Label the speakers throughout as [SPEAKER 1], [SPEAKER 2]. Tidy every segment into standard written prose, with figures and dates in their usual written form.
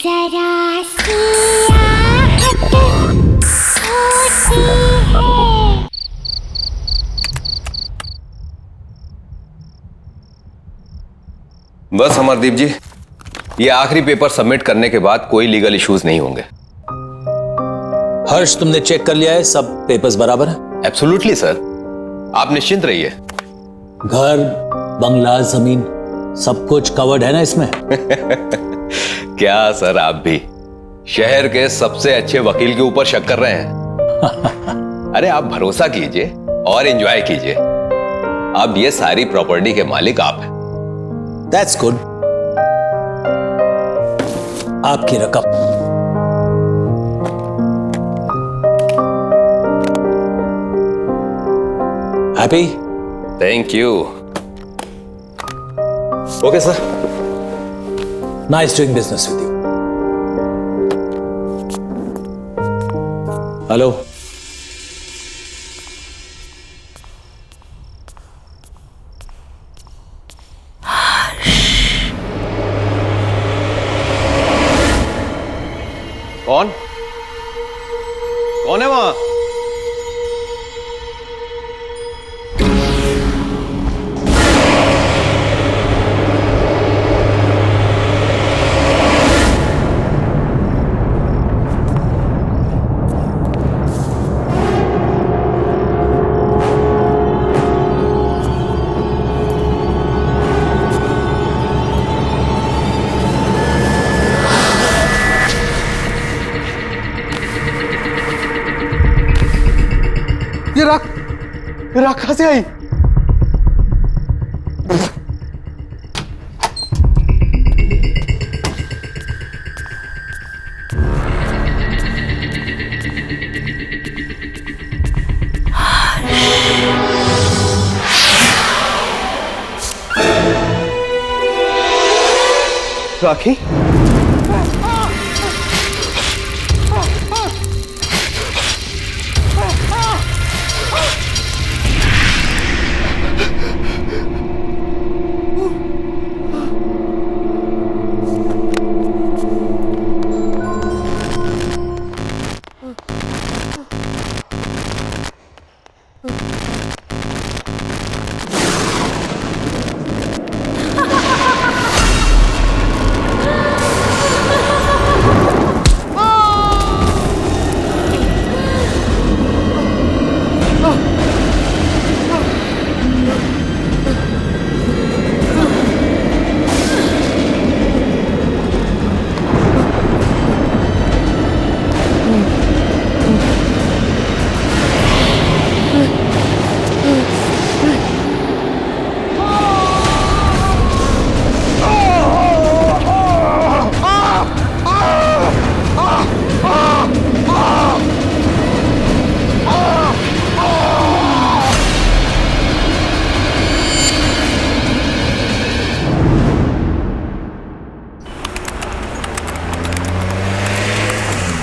[SPEAKER 1] जरा सियाहत होती है।
[SPEAKER 2] बस अमरदीप जी, ये आखिरी पेपर सबमिट करने के बाद कोई लीगल इश्यूज नहीं होंगे।
[SPEAKER 3] हर्ष, तुमने चेक कर लिया है? सब पेपर्स बराबर है?
[SPEAKER 2] एब्सोल्युटली सर, आप निश्चिंत रहिए।
[SPEAKER 3] घर, बंगला, जमीन सब कुछ कवर्ड है ना इसमें?
[SPEAKER 2] क्या सर, आप भी शहर के सबसे अच्छे वकील के ऊपर शक कर रहे हैं? अरे आप भरोसा कीजिए और एंजॉय कीजिए। अब ये सारी प्रॉपर्टी के मालिक आप हैं।
[SPEAKER 3] That's good. आपकी रकम। Happy?
[SPEAKER 2] Thank you. Okay sir.
[SPEAKER 3] Nice doing business with you. Hello,
[SPEAKER 2] कौन कौन है वहां? ये राख कहां से आई? राखी?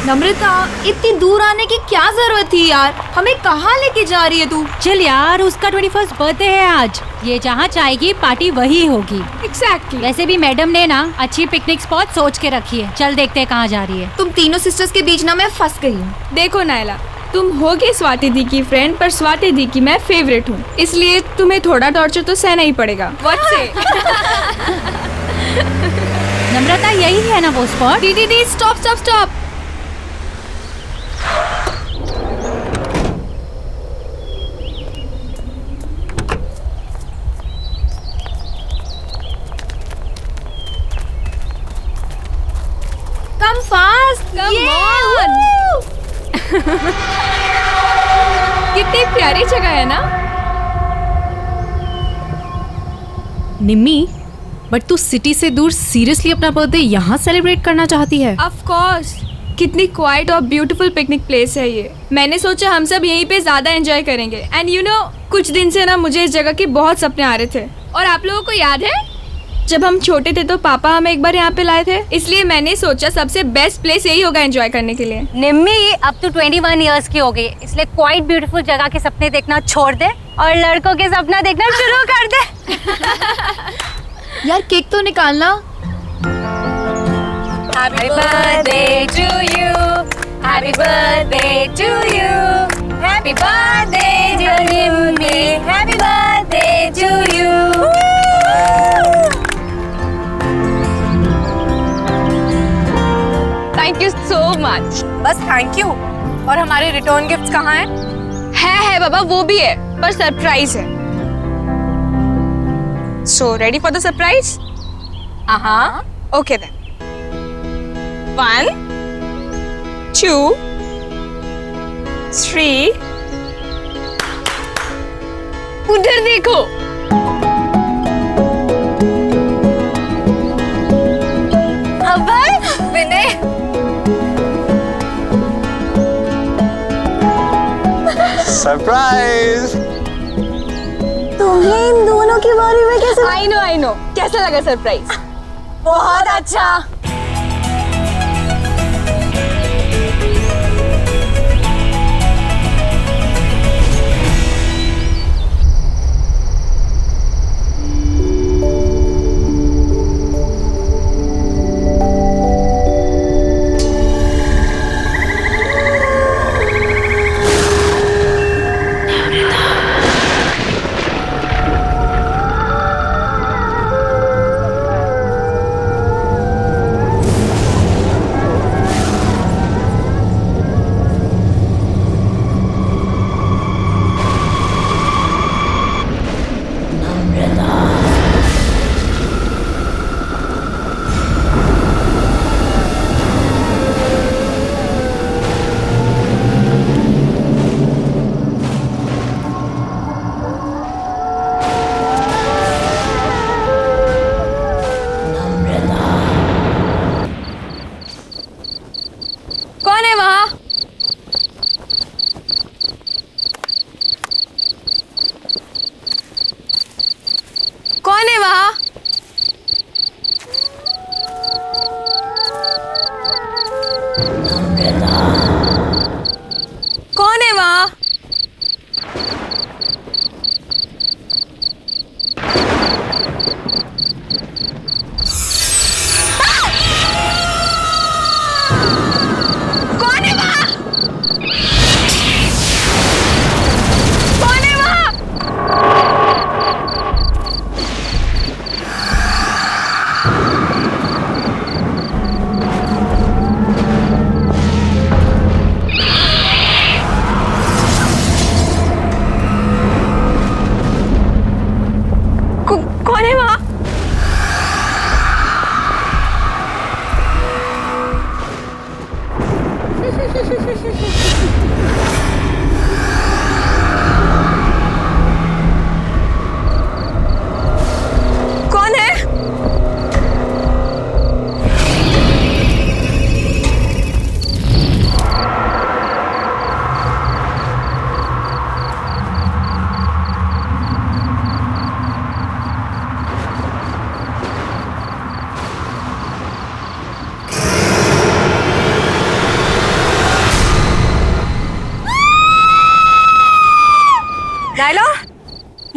[SPEAKER 4] नम्रता, इतनी दूर आने की क्या जरूरत थी यार? हमें कहाँ लेके जा रही है तू?
[SPEAKER 5] चल यार, उसका 21st बर्थडे है आज। ये जहाँ चाहेगी पार्टी वही होगी।
[SPEAKER 4] एग्जैक्टली।
[SPEAKER 5] वैसे भी मैडम ने ना अच्छी पिकनिक स्पॉट सोच के रखी है। चल देखते हैं कहाँ जा रही है।
[SPEAKER 4] तुम तीनों सिस्टर्स के बीच ना मैं फंस गई हूँ।
[SPEAKER 6] देखो नायला, तुम होगी स्वाति दी की फ्रेंड, पर स्वाति दी की मैं फेवरेट हूँ, इसलिए तुम्हें थोड़ा टॉर्चर तो सहना ही पड़ेगा। व्हाट से?
[SPEAKER 5] नम्रता, यही है ना वो स्पॉट?
[SPEAKER 4] दीदी stop stop stop. Come fast!
[SPEAKER 6] Come on! कितनी प्यारी जगह है ना?
[SPEAKER 7] निम्मी, बट तू सिटी से दूर सीरियसली अपना बर्थडे यहाँ सेलिब्रेट करना चाहती है?
[SPEAKER 6] Of course! कितनी क्वाइट और ब्यूटीफुल पिकनिक प्लेस है ये। मैंने सोचा हम सब यहीं पे ज्यादा एंजॉय करेंगे। एंड यू नो, कुछ दिन से ना मुझे इस जगह के बहुत सपने आ रहे थे। और आप लोगों को याद है जब हम छोटे थे तो पापा हमें एक बार यहाँ पे लाए थे, इसलिए मैंने सोचा सबसे बेस्ट प्लेस यही होगा एंजॉय करने के लिए।
[SPEAKER 5] निम्मी, अब तो 21 इयर्स की हो गई, इसलिए क्वाइट ब्यूटीफुल जगह के सपने देखना छोड़ दे और लड़कों के सपना देखना शुरू कर दे।
[SPEAKER 4] यार केक तो निकालना।
[SPEAKER 5] Happy birthday to you. Happy birthday to you. Happy birthday dear Nimmi. Happy birthday to you.
[SPEAKER 6] Thank you so much.
[SPEAKER 4] बस थैंक यू। और हमारे रिटर्न गिफ्ट्स कहाँ हैं?
[SPEAKER 6] है बाबा, वो भी है पर सरप्राइज है। So ready for the surprise?
[SPEAKER 4] हाँ।
[SPEAKER 6] Okay then. 1 2 3। उधर देखो।
[SPEAKER 4] अभय, विनय,
[SPEAKER 8] सरप्राइज।
[SPEAKER 1] तुम्हें इन दोनों के बारे में कैसे?
[SPEAKER 6] आई नो कैसा लगा सरप्राइज?
[SPEAKER 4] बहुत अच्छा।
[SPEAKER 6] कौन है वहाँ? कौन है वहाँ? कौन है वहाँ? कौन है वहाँ? कौन है वहाँ? कौन है वहाँ? कौन है?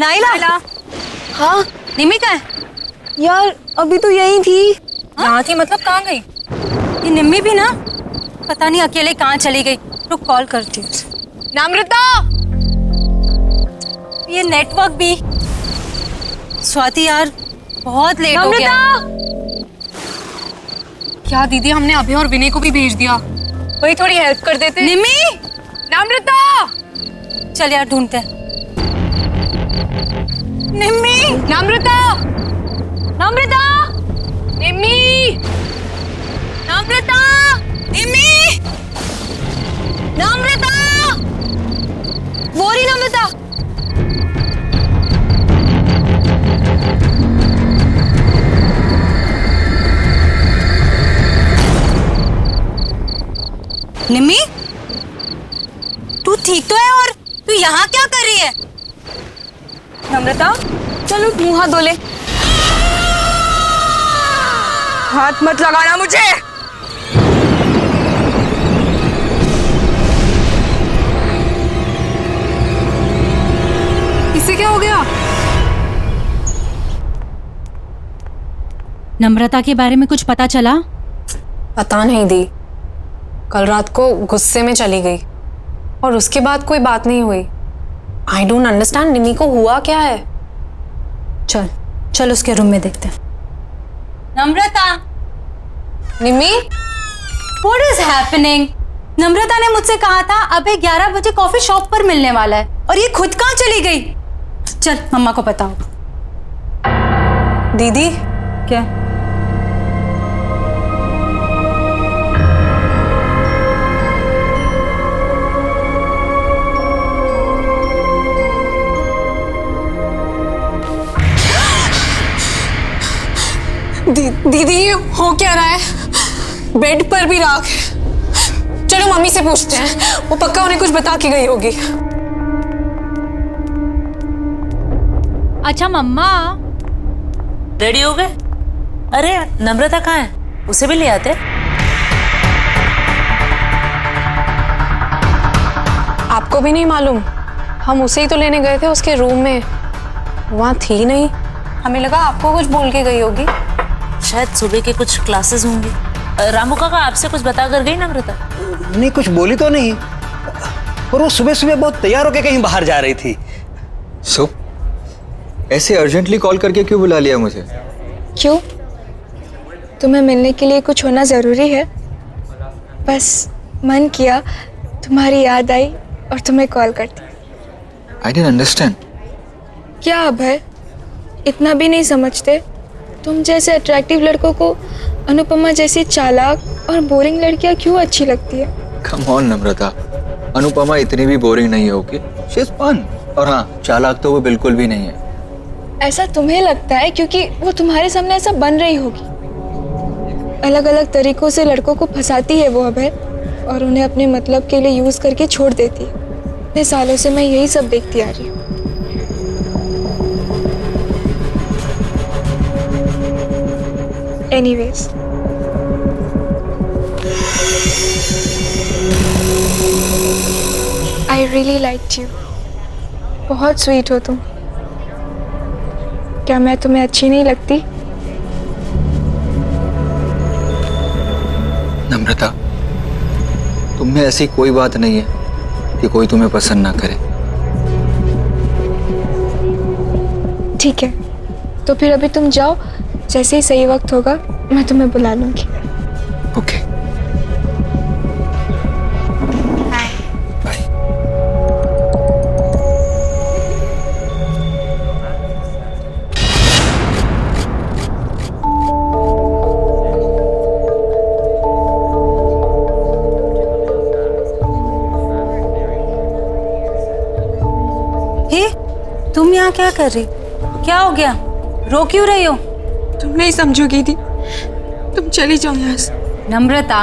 [SPEAKER 4] Naila, Naila. हाँ, निम्मी कहाँ है?
[SPEAKER 1] यार अभी तो यही थी।
[SPEAKER 4] यहाँ थी मतलब कहाँ गई? ये निम्मी भी ना पता नहीं अकेले कहाँ चली गई। रुक कॉल करती हूँ। नम्रता, ये नेटवर्क भी। स्वाति यार बहुत लेट हो गया। क्या दीदी, हमने अभी और विनय को भी भेज दिया। वही थोड़ी हेल्प कर देते। निम्मी, नम्रता, चल यार ढूंढते हैं। निम्मी, नम्रता, नम्रता, निम्मी, नम्रता, निम्मी, नम्रता, बोरी नम्रता। निम्मी, तू ठीक तो है? और तू यहाँ क्या कर रही है? नम्रता, चलो मुंह हाथ धो ले। हाथ मत लगाना मुझे।
[SPEAKER 7] इसे क्या हो गया?
[SPEAKER 5] नम्रता के बारे में कुछ पता चला?
[SPEAKER 8] पता नहीं दी, कल रात को गुस्से में चली गई और उसके बाद कोई बात नहीं हुई। आई डोंट अंडरस्टैंड, निमी को हुआ क्या है? चल चल उसके रूम में देखते हैं।
[SPEAKER 4] नम्रता,
[SPEAKER 8] निमी,
[SPEAKER 4] व्हाट इज हैपनिंग? नम्रता ने मुझसे कहा था अभी 11 बजे कॉफी शॉप पर मिलने वाला है, और ये खुद कहाँ चली गई? चल मम्मा को बताओ।
[SPEAKER 8] दीदी
[SPEAKER 4] क्या?
[SPEAKER 8] दीदी ये हो क्या रहा है? बेड पर भी राख है। चलो मम्मी से पूछते हैं, वो पक्का उन्हें कुछ बता के गई होगी।
[SPEAKER 7] अच्छा मम्मा,
[SPEAKER 9] रेडी हो गए? अरे नम्रता कहाँ है? उसे भी ले आते।
[SPEAKER 8] आपको भी नहीं मालूम? हम उसे ही तो लेने गए थे उसके रूम में, वहाँ थी नहीं। हमें लगा आपको कुछ बोल के गई होगी।
[SPEAKER 9] शायद सुबह के कुछ क्लासेस होंगी। रामू काका आपसे कुछ बता कर गई नम्रता?
[SPEAKER 10] नहीं, कुछ बोली तो नहीं, पर वो सुबह सुबह बहुत तैयार होकर कहीं बाहर जा रही थी।
[SPEAKER 11] सो ऐसे अर्जेंटली कॉल करके क्यों बुला लिया मुझे?
[SPEAKER 1] क्यों? तुम्हें मिलने के लिए कुछ होना ज़रूरी है? बस मन किया, तुम्हारी याद आई और तुम्हें कॉल करती।
[SPEAKER 11] I didn't understand.
[SPEAKER 1] क्या अब है, इतना भी नहीं समझते? तुम जैसे अट्रैक्टिव लड़कों को अनुपमा जैसी चालाक और बोरिंग लड़कियां क्यों अच्छी लगती है?
[SPEAKER 11] कम ऑन नम्रता, अनुपमा इतनी भी बोरिंग नहीं होगी। She is fun. और हाँ, चालाक तो वो बिल्कुल भी नहीं है।
[SPEAKER 1] ऐसा तुम्हें लगता है क्योंकि वो तुम्हारे सामने ऐसा बन रही होगी। अलग अलग तरीकों से लड़कों को फंसाती है वो अभय, और उन्हें अपने मतलब के लिए यूज करके छोड़ देती है। इतने सालों से मैं यही सब देखती आ रही हूँ। Anyways, I really liked you. बहुत स्वीट हो तुम। क्या मैं तुम्हें अच्छी नहीं लगती?
[SPEAKER 11] नम्रता, तुम में ऐसी कोई बात नहीं है कि कोई तुम्हें पसंद ना करे।
[SPEAKER 1] ठीक है, तो फिर अभी तुम जाओ, जैसे ही सही वक्त होगा मैं तुम्हें बुला लूंगी।
[SPEAKER 11] Okay, bye.
[SPEAKER 4] हे, तुम यहाँ क्या कर रही? क्या हो गया? रो क्यों रही हो?
[SPEAKER 1] तुम नहीं समझोगी दी, तुम चली जाओ यहाँ से।
[SPEAKER 4] नम्रता,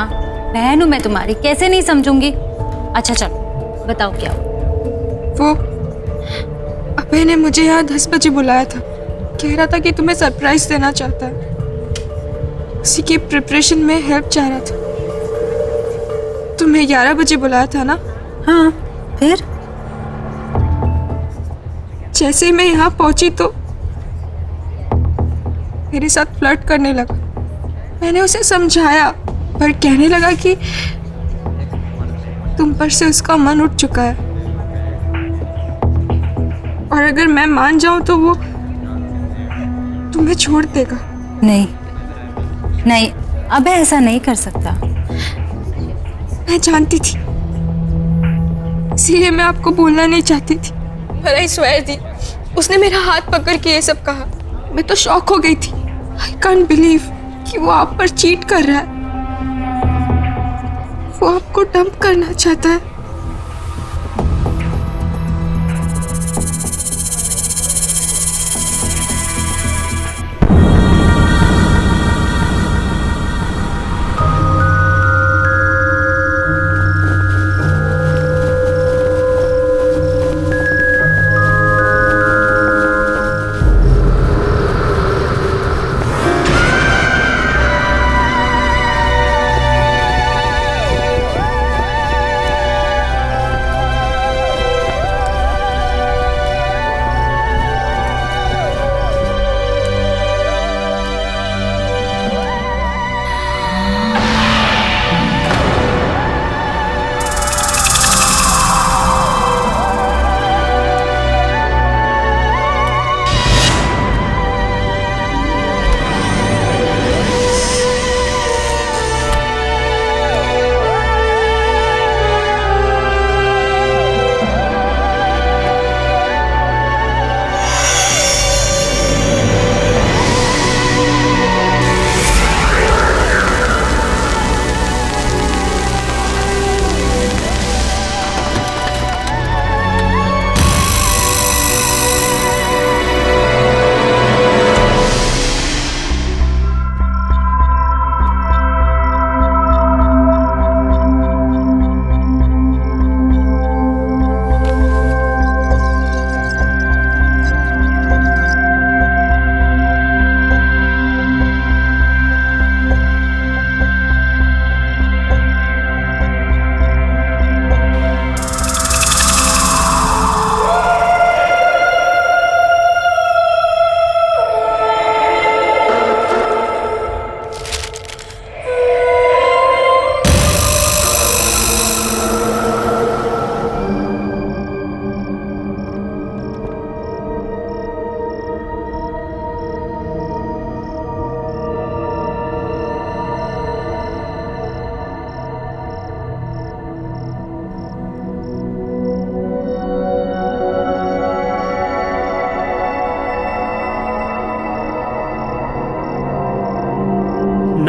[SPEAKER 4] बहन हूँ मैं तुम्हारी, कैसे नहीं समझूंगी? अच्छा चल बताओं क्या हुआ?
[SPEAKER 1] वो अभय ने मुझे यहाँ 10 बजे बुलाया था, कह रहा था कि तुम्हें सरप्राइज देना चाहता है। उसी की प्रिपरेशन में हेल्प चाह रहा था। तुम्हें 11 बजे बुलाया था ना?
[SPEAKER 4] हाँ, फिर?
[SPEAKER 1] जैसे ही मैं यहाँ पहुंची तो मेरे साथ फ्लर्ट करने लगा। मैंने उसे समझाया, पर कहने लगा कि तुम पर से उसका मन उठ चुका है, और अगर मैं मान जाऊं तो वो तुम्हें छोड़ देगा।
[SPEAKER 4] नहीं नहीं, अब ऐसा नहीं कर सकता।
[SPEAKER 1] मैं जानती थी, इसीलिए मैं आपको बोलना नहीं चाहती थी, पर आई स्वेयर दी, उसने मेरा हाथ पकड़ के ये सब कहा। मैं तो शॉक हो गई थी। आई कांट बिलीव कि वो आप पर चीट कर रहा है। वो आपको डंप करना चाहता है।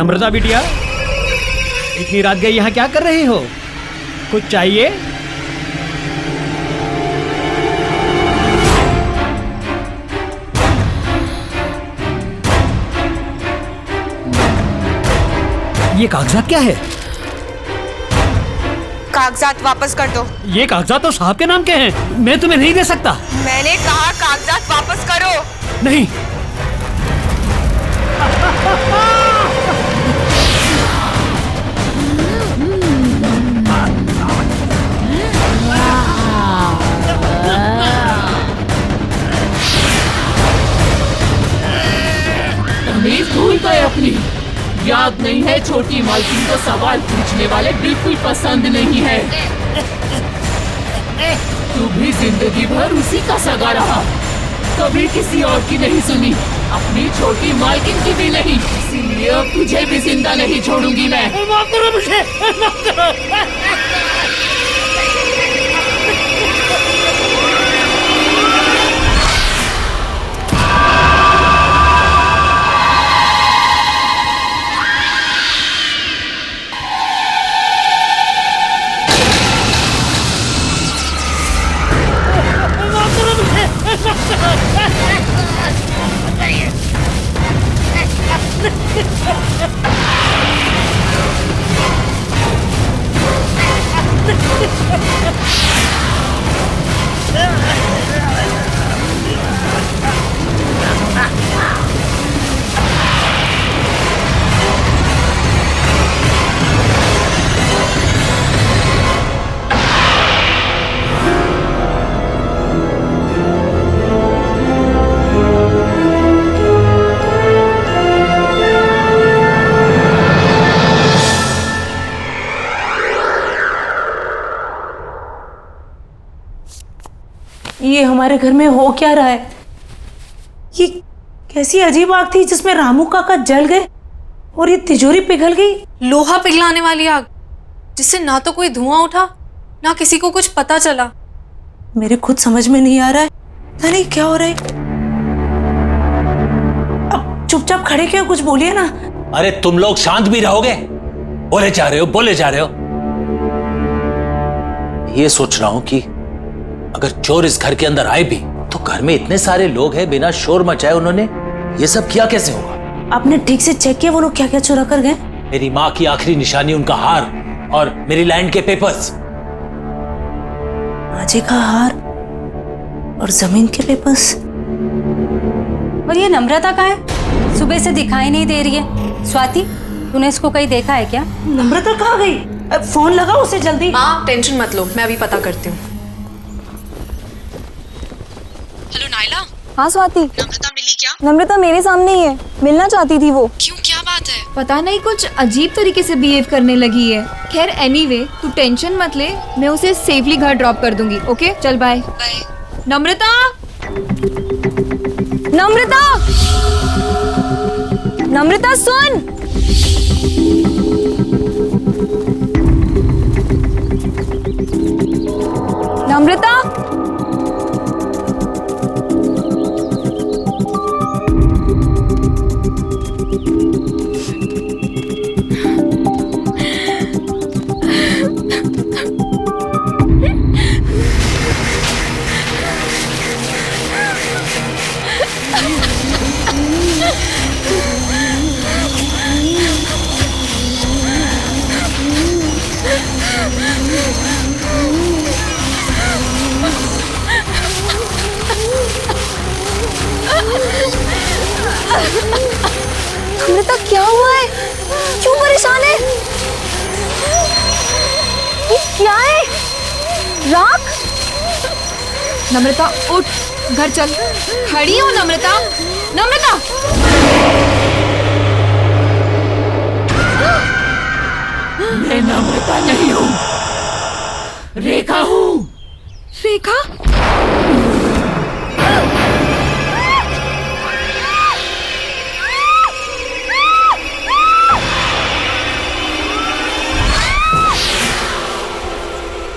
[SPEAKER 12] नम्रता बिटिया, इतनी रात गई यहाँ क्या कर रही हो? कुछ चाहिए? ये कागजात क्या है?
[SPEAKER 1] कागजात वापस कर दो।
[SPEAKER 12] ये कागजात तो साहब के नाम के हैं, मैं तुम्हें नहीं दे सकता।
[SPEAKER 1] मैंने कहा कागजात वापस करो।
[SPEAKER 12] नहीं।
[SPEAKER 13] तमीज भूल गए अपनी। याद नहीं है छोटी मालकिन को सवाल पूछने वाले बिल्कुल पसंद नहीं है। तू भी जिंदगी भर उसी का सगा रहा, कभी किसी और की नहीं सुनी, अपनी छोटी मालकिन की भी नहीं। इसीलिए अब तुझे भी जिंदा नहीं छोड़ूंगी मैं।
[SPEAKER 12] माफ करो मुझे, माफ करो।
[SPEAKER 9] ये हमारे घर में हो क्या रहा है? ये कैसी अजीब आग थी जिसमें रामू काका जल गए और ये तिजोरी पिघल गई।
[SPEAKER 8] लोहा पिघलाने वाली आग, जिससे ना तो कोई धुआं उठा ना किसी को कुछ पता चला।
[SPEAKER 9] मेरे खुद समझ में नहीं आ रहा है, पता नहीं क्या हो रहा है। अब चुपचाप खड़े क्यों, कुछ बोलिए ना।
[SPEAKER 3] अरे तुम लोग शांत भी रहोगे? बोले जा रहे हो, बोले जा रहे हो। ये सोच रहा हूं कि अगर चोर इस घर के अंदर आए भी तो घर में इतने सारे लोग हैं, बिना शोर मचाए उन्होंने ये सब किया कैसे होगा?
[SPEAKER 9] आपने ठीक से चेक किया वो लोग क्या क्या चुरा कर गए?
[SPEAKER 3] मेरी माँ की आखिरी निशानी, उनका हार और मेरी लैंड के पेपर्स।
[SPEAKER 9] माँ जी का हार और जमीन के पेपर्स।
[SPEAKER 4] और ये नम्रता कहाँ है? सुबह से दिखाई नहीं दे रही है। स्वाति, तूने इसको कहीं देखा है क्या?
[SPEAKER 9] नम्रता कहाँ गई? फोन लगाओ उसे जल्दी।
[SPEAKER 8] माँ टेंशन मत लो, मैं अभी पता करती हूँ। हेलो नायला।
[SPEAKER 6] हाँ स्वाति।
[SPEAKER 8] नम्रता मिली क्या?
[SPEAKER 6] नम्रता मेरे सामने ही है, मिलना चाहती थी वो।
[SPEAKER 8] क्यों, क्या बात है?
[SPEAKER 6] पता नहीं, कुछ अजीब तरीके से बिहेव करने लगी है। खैर एनीवे, तू टेंशन मत ले, मैं उसे सेफली घर ड्रॉप कर दूंगी। ओके चल बाय। नम्रता, नम्रता, नम्रता सुन। नम्रता, नम्रता क्या हुआ है? क्यों परेशान है? ये क्या है? राख? नम्रता उठ, घर चल। खड़ी हो नम्रता, नम्रता।
[SPEAKER 13] मैं नम्रता नहीं हूँ, रेखा हूँ।
[SPEAKER 6] रेखा?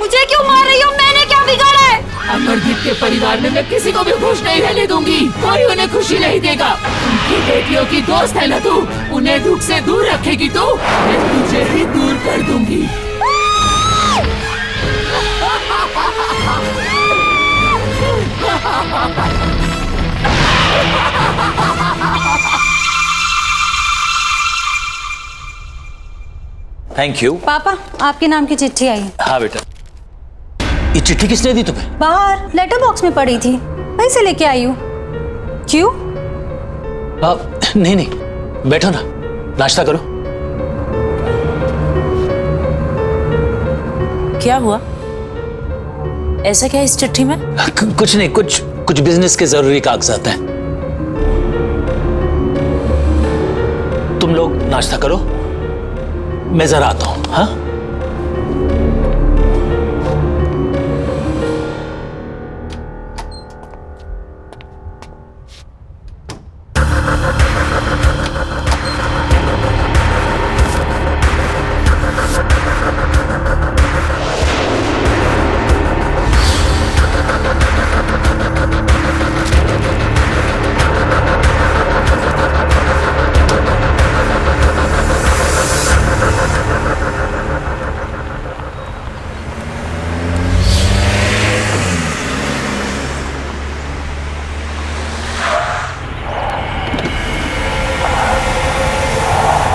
[SPEAKER 4] मुझे क्यों मार रही हो? मैंने क्या बिगाड़ा है?
[SPEAKER 13] अमरदीप आपके परिवार में मैं किसी को भी खुश नहीं रहने दूंगी। कोई उन्हें खुशी नहीं देगा। उनकी बेटियों की दोस्त है ना तू, उन्हें दुख से दूर रखेगी तू, मैं तुझे भी दूर कर दूंगी।
[SPEAKER 3] Thank you.
[SPEAKER 4] पापा, आपके नाम की चिट्ठी आई है।
[SPEAKER 3] हाँ बेटा, ये चिट्ठी किसने दी तुम्हें?
[SPEAKER 4] बाहर लेटर बॉक्स में पड़ी थी, वहीं से लेके आई हूँ। क्यों?
[SPEAKER 3] नहीं नहीं, बैठो ना, नाश्ता करो।
[SPEAKER 9] क्या हुआ? ऐसा क्या इस चिट्ठी में?
[SPEAKER 3] कुछ नहीं, कुछ बिजनेस के जरूरी कागजात हैं। तुम लोग नाश्ता करो, मैं जरा आता हूं। हाँ,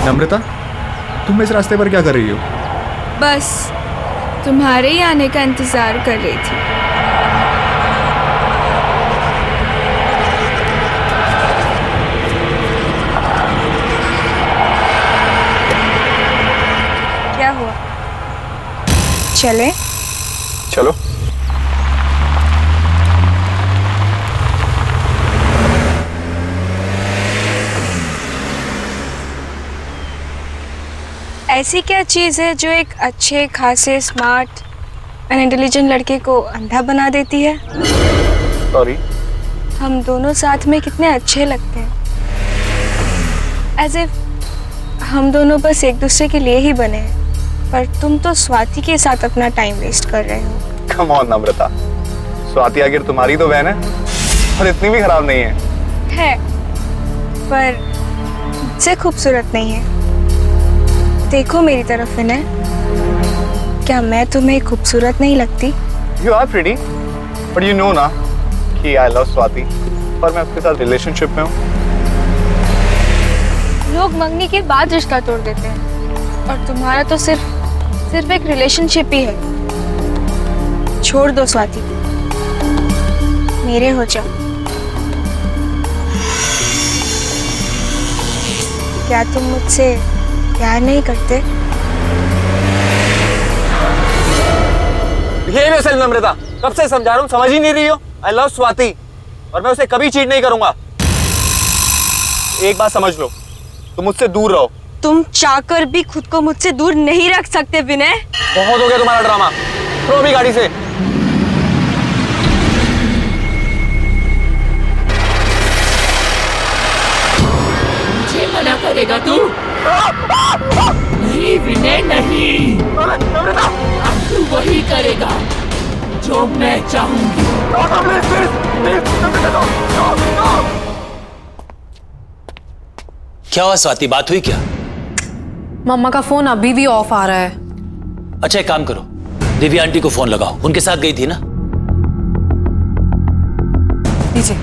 [SPEAKER 11] नम्रता, तुम इस रास्ते पर क्या कर रही हो?
[SPEAKER 6] बस तुम्हारे ही आने का इंतजार कर रही थी। क्या हुआ? चले?
[SPEAKER 11] चलो।
[SPEAKER 1] ऐसी क्या चीज़ है जो एक अच्छे खासे स्मार्ट एंड इंटेलिजेंट लड़के को अंधा बना देती है?
[SPEAKER 11] सॉरी।
[SPEAKER 1] हम दोनों साथ में कितने अच्छे लगते हैं, एज इफ हम दोनों बस एक दूसरे के लिए ही बने हैं, पर तुम तो स्वाति के साथ अपना टाइम वेस्ट कर रहे हो।
[SPEAKER 11] कम ऑन नम्रता, स्वाति आखिर तुम्हारी तो बहन है और इतनी भी खराब नहीं है।
[SPEAKER 1] पर मुझसे खूबसूरत नहीं है। देखो मेरी तरफ विनय, क्या मैं तुम्हें खूबसूरत नहीं लगती?
[SPEAKER 11] You are pretty, but you know ना कि I love स्वाति और मैं उसके साथ रिलेशनशिप में हूँ।
[SPEAKER 1] लोग मंगनी के बाद रिश्ता तोड़ देते हैं और तुम्हारा तो सिर्फ एक रिलेशनशिप ही है। छोड़ दो स्वाति, मेरे हो जाओ। क्या तुम मुझसे प्यार नहीं करते?
[SPEAKER 10] नम्रता, कब से समझा रहा हूँ, समझ ही नहीं रही हो। आई लव स्वाति और मैं उसे कभी चीट नहीं करूंगा। एक बात समझ लो, तुम मुझसे दूर रहो।
[SPEAKER 1] तुम चाहकर भी खुद को मुझसे दूर नहीं रख सकते विनय।
[SPEAKER 10] बहुत हो गया तुम्हारा ड्रामा, उतरो अभी गाड़ी से।
[SPEAKER 13] मुझे मना करेगा तू? नहीं विनय नहीं, अब तू वही करेगा जो मैं चाहूंगी।
[SPEAKER 3] क्या हुआ स्वाति, बात हुई क्या?
[SPEAKER 8] मम्मा का फोन अभी भी ऑफ आ रहा है।
[SPEAKER 3] अच्छा एक काम करो, दिव्या आंटी को फोन लगाओ, उनके साथ गई थी ना?
[SPEAKER 8] लीजिए।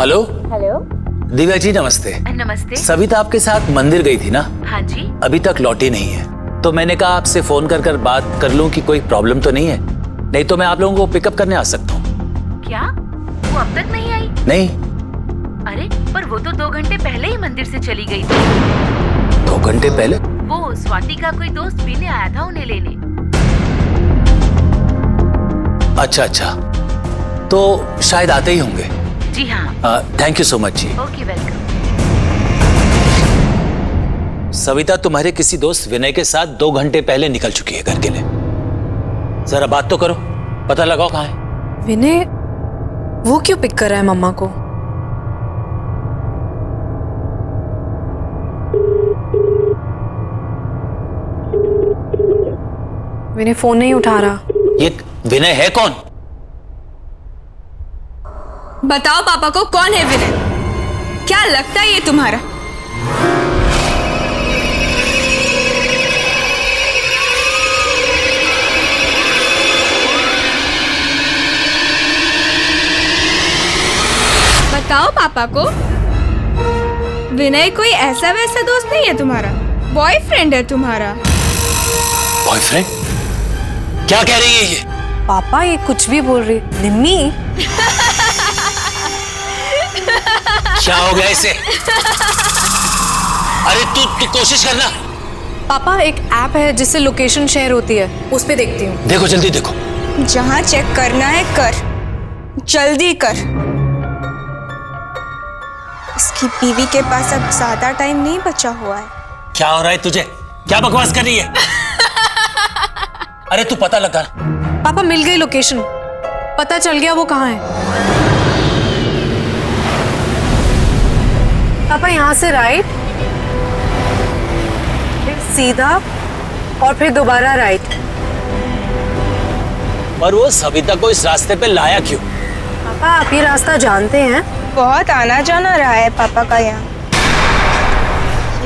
[SPEAKER 3] Hello
[SPEAKER 5] hello.
[SPEAKER 3] दिव्या जी नमस्ते।
[SPEAKER 5] नमस्ते।
[SPEAKER 3] सविता आपके साथ मंदिर गई थी ना?
[SPEAKER 5] हाँ जी।
[SPEAKER 3] अभी तक लौटी नहीं है, तो मैंने कहा आपसे फोन कर बात कर लूं कि कोई प्रॉब्लम तो नहीं है, नहीं तो मैं आप लोगों को पिकअप करने आ सकता हूँ।
[SPEAKER 5] क्या वो अब तक नहीं आई?
[SPEAKER 3] नहीं।
[SPEAKER 5] अरे पर वो तो 2 घंटे पहले ही मंदिर से चली गई थी।
[SPEAKER 3] 2 घंटे पहले?
[SPEAKER 5] वो स्वाति का कोई दोस्त पीने आया था उन्हें लेने।
[SPEAKER 3] अच्छा, तो शायद आते ही होंगे।
[SPEAKER 5] जी हाँ।
[SPEAKER 3] थैंक यू सो मच जी।
[SPEAKER 5] Okay welcome.
[SPEAKER 3] सविता तुम्हारे किसी दोस्त विनय के साथ 2 घंटे पहले निकल चुकी है घर के लिए। जरा बात तो करो, पता लगाओ कहाँ है।
[SPEAKER 8] विनय वो क्यों पिक कर रहा है मम्मा को? विनय फोन नहीं उठा रहा।
[SPEAKER 3] ये विनय है कौन?
[SPEAKER 6] बताओ पापा को कौन है विनय? क्या लगता है ये तुम्हारा? बताओ पापा को। विनय कोई ऐसा वैसा दोस्त नहीं है तुम्हारा, बॉयफ्रेंड है तुम्हारा।
[SPEAKER 3] बॉयफ्रेंड? क्या कह रही है ये?
[SPEAKER 8] पापा ये कुछ भी बोल रही। निम्मी
[SPEAKER 3] क्या हो गया इसे? अरे तू कोशिश करना।
[SPEAKER 8] पापा एक ऐप है जिससे लोकेशन शेयर होती है, उस पे देखती हूँ।
[SPEAKER 3] देखो जल्दी देखो।
[SPEAKER 1] जहाँ चेक करना है कर, जल्दी कर। इसकी बीवी के पास अब ज्यादा टाइम नहीं बचा हुआ है।
[SPEAKER 3] क्या हो रहा है तुझे? क्या बकवास कर रही है? अरे तू पता लगा।
[SPEAKER 8] पापा मिल गई लोकेशन, पता चल गया वो कहाँ है। पापा यहाँ से राइट, फिर सीधा और फिर दोबारा राइट।
[SPEAKER 3] और वो सविता को इस रास्ते पे लाया क्यों?
[SPEAKER 8] पापा आप ये रास्ता जानते हैं?
[SPEAKER 1] बहुत आना जाना रहा है पापा का यहाँ।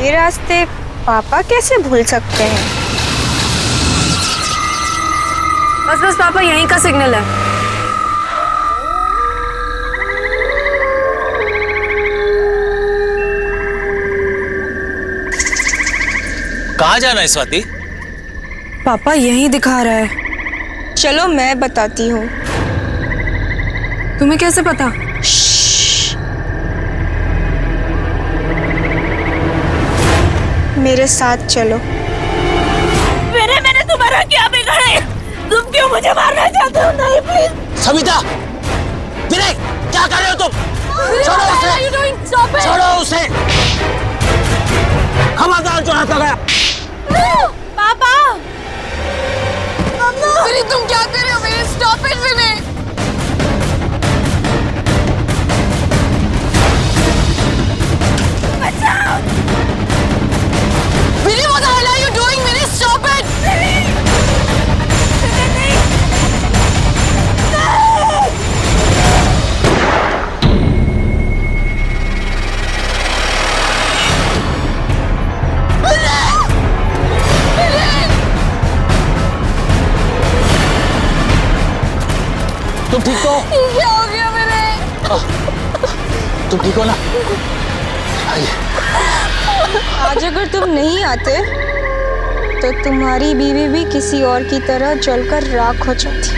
[SPEAKER 1] ये रास्ते पापा कैसे भूल सकते हैं?
[SPEAKER 8] बस बस पापा यहीं का सिग्नल है।
[SPEAKER 3] कहाँ जाना है स्वाति?
[SPEAKER 8] पापा यहीं दिखा रहा है।
[SPEAKER 1] चलो मैं बताती हूँ।
[SPEAKER 8] तुम्हें कैसे पता?
[SPEAKER 1] मेरे साथ चलो।
[SPEAKER 9] मैंने तुम्हारा क्या बिगाड़ा? तुम क्यों मुझे मारना चाहते हो? नहीं प्लीज।
[SPEAKER 3] सविता, विनय, क्या कर रहे हो तुम? छोड़ो उसे, छोड़ो उसे। खबरदार जो हाथ लगाया।
[SPEAKER 6] पापा! विनय तुम क्या कर रहे हो? विनय स्टॉप इट विनय!
[SPEAKER 9] बचाओ!
[SPEAKER 6] विनय what the hell are you doing? Vinay stop it!
[SPEAKER 3] तुम ठीक तो?
[SPEAKER 6] क्या हो गया विनय?
[SPEAKER 3] तुम ठीक हो ना?
[SPEAKER 1] आज अगर तुम नहीं आते तो तुम्हारी बीवी भी किसी और की तरह जलकर राख हो जाती।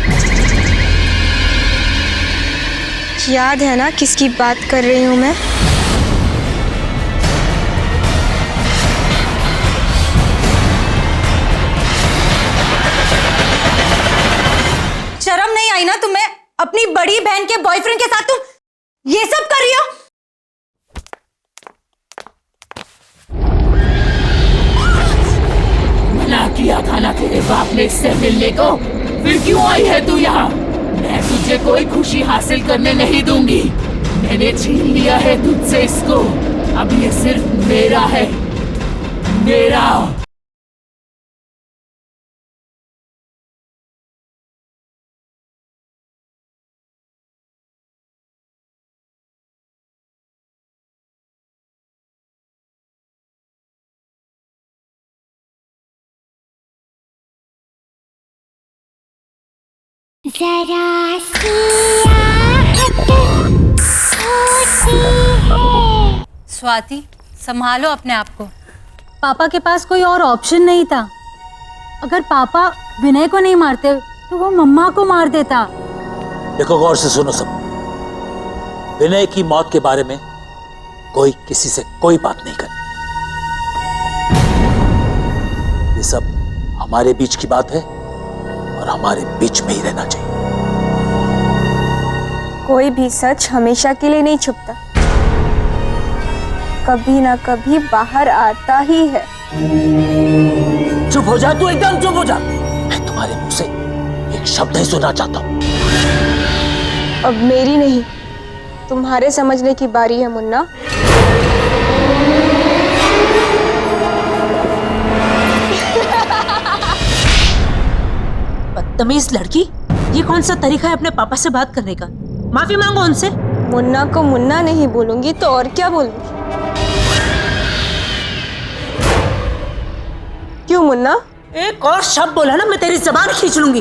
[SPEAKER 1] याद है ना किसकी बात कर रही हूँ मैं?
[SPEAKER 4] शर्म नहीं आई ना तुम्हें? अपनी बड़ी बहन के बॉयफ्रेंड के साथ तुम ये सब कर रही हो?
[SPEAKER 13] मना किया था ना तेरे बाप ने इससे मिलने को, फिर क्यों आई है तू यहाँ? मैं तुझे कोई खुशी हासिल करने नहीं दूंगी। मैंने छीन लिया है तुझसे इसको, अब ये सिर्फ मेरा है, मेरा।
[SPEAKER 14] जरा सी आहट होती है।
[SPEAKER 4] स्वाति संभालो अपने आप को। पापा के पास कोई और ऑप्शन नहीं था। अगर पापा विनय को नहीं मारते तो वो मम्मा को मार देता।
[SPEAKER 3] देखो गौर से सुनो सब। विनय की मौत के बारे में कोई किसी से कोई बात नहीं करे। ये सब हमारे बीच की बात है और हमारे बीच में ही रहना चाहिए।
[SPEAKER 1] कोई भी सच हमेशा के लिए नहीं छुपता, कभी ना कभी बाहर आता ही है।
[SPEAKER 3] चुप हो जा तू, एकदम चुप हो जा। मैं तुम्हारे मुंह से एक शब्द ही सुनना चाहता हूं।
[SPEAKER 1] अब मेरी नहीं तुम्हारे समझने की बारी है मुन्ना।
[SPEAKER 9] बदतमीज लड़की, ये कौन सा तरीका है अपने पापा से बात करने का? माफी मांगो उनसे।
[SPEAKER 1] मुन्ना को मुन्ना नहीं बोलूंगी तो और क्या बोलूंगी? क्यों मुन्ना?
[SPEAKER 9] एक और शब्द बोला ना मैं तेरी जबान खींच लूंगी।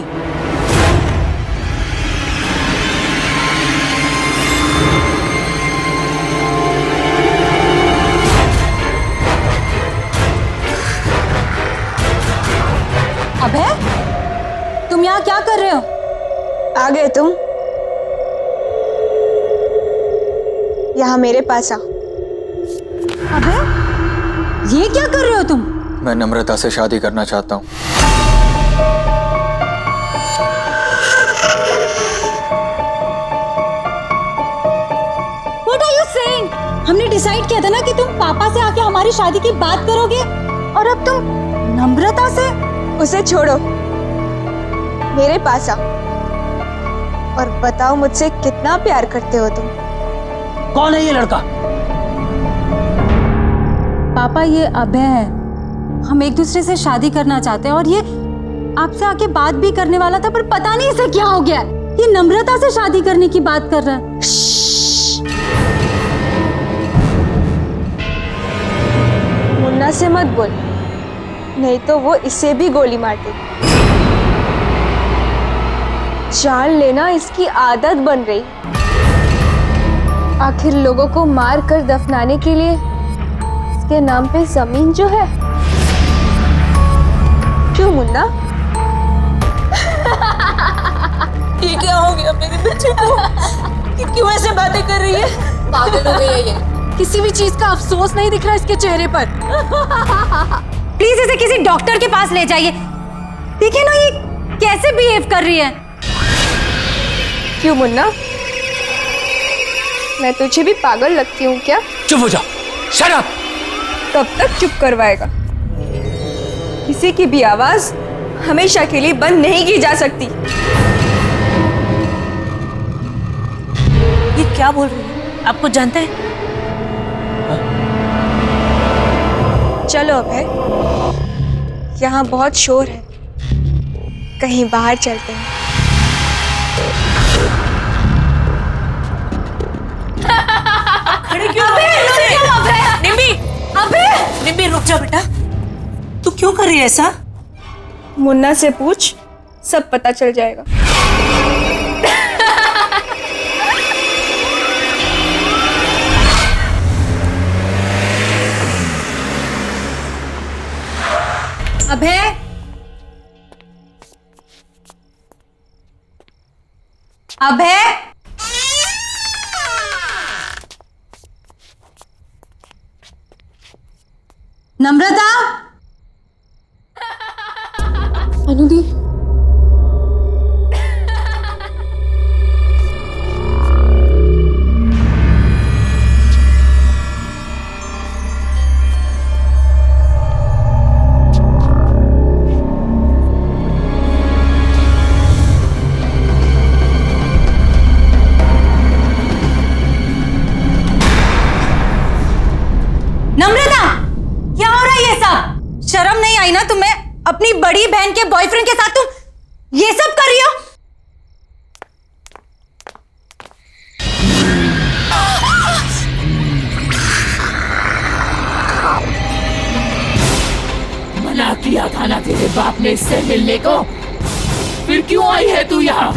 [SPEAKER 4] अभय, तुम यहाँ क्या कर रहे हो?
[SPEAKER 1] आ गए तुम? यहाँ मेरे पास आओ।
[SPEAKER 4] अभय, ये क्या कर रहे हो तुम?
[SPEAKER 11] मैं नम्रता से शादी करना चाहता हूँ।
[SPEAKER 4] What are you saying? हमने डिसाइड किया था ना कि तुम पापा से आके हमारी शादी की बात करोगे, और अब तुम नम्रता से?
[SPEAKER 1] उसे छोड़ो, मेरे पास आओ और बताओ मुझसे कितना प्यार करते हो तुम।
[SPEAKER 3] कौन है ये लड़का?
[SPEAKER 4] पापा, ये अभय है। हम एक दूसरे से शादी करना चाहते हैं और ये आपसे आके बात भी करने वाला था, पर पता नहीं इसे क्या हो गया। ये नम्रता से शादी करने की बात कर रहा है।
[SPEAKER 1] मुन्ना से मत बोल, नहीं तो वो इसे भी गोली मार देगी। जान लेना इसकी आदत बन रही। आखिर लोगों को मार कर दफनाने के लिए इसके नाम पे जमीन जो है। क्यों मुन्ना?
[SPEAKER 9] ये क्या हो गया मेरे बच्चे को? कि क्यों ऐसे बातें कर रही है?
[SPEAKER 4] पागल हो गई है ये। किसी भी चीज का अफसोस नहीं दिख रहा इसके चेहरे पर। प्लीज इसे किसी डॉक्टर के पास ले जाइए। देखिए ना ये कैसे बिहेव कर रही है।
[SPEAKER 1] क्यों मुन्ना, मैं तुझे भी पागल लगती हूँ क्या?
[SPEAKER 3] चुप हो जाओ, शट अप।
[SPEAKER 1] कब तक चुप करवाएगा? किसी की भी आवाज हमेशा के लिए बंद नहीं की जा सकती।
[SPEAKER 9] ये क्या बोल रही है? आपको जानते हैं?
[SPEAKER 1] चलो अभय, यहाँ बहुत शोर है, कहीं बाहर चलते हैं।
[SPEAKER 9] खड़े क्यों हो? निम्मी, निम्मी रुक जा बेटा। तू क्यों कर रही है ऐसा?
[SPEAKER 1] मुन्ना से पूछ, सब पता चल जाएगा।
[SPEAKER 4] अभय, अभय, नम्रता, अनुदी, नम्रता, क्या हो रहा है ये सब? शर्म नहीं आई ना तुम्हें? अपनी बड़ी बहन के बॉयफ्रेंड के साथ तुम ये सब कर रही हो?
[SPEAKER 13] मना किया था ना तेरे बाप ने इससे मिलने को, फिर क्यों आई है तू यहाँ?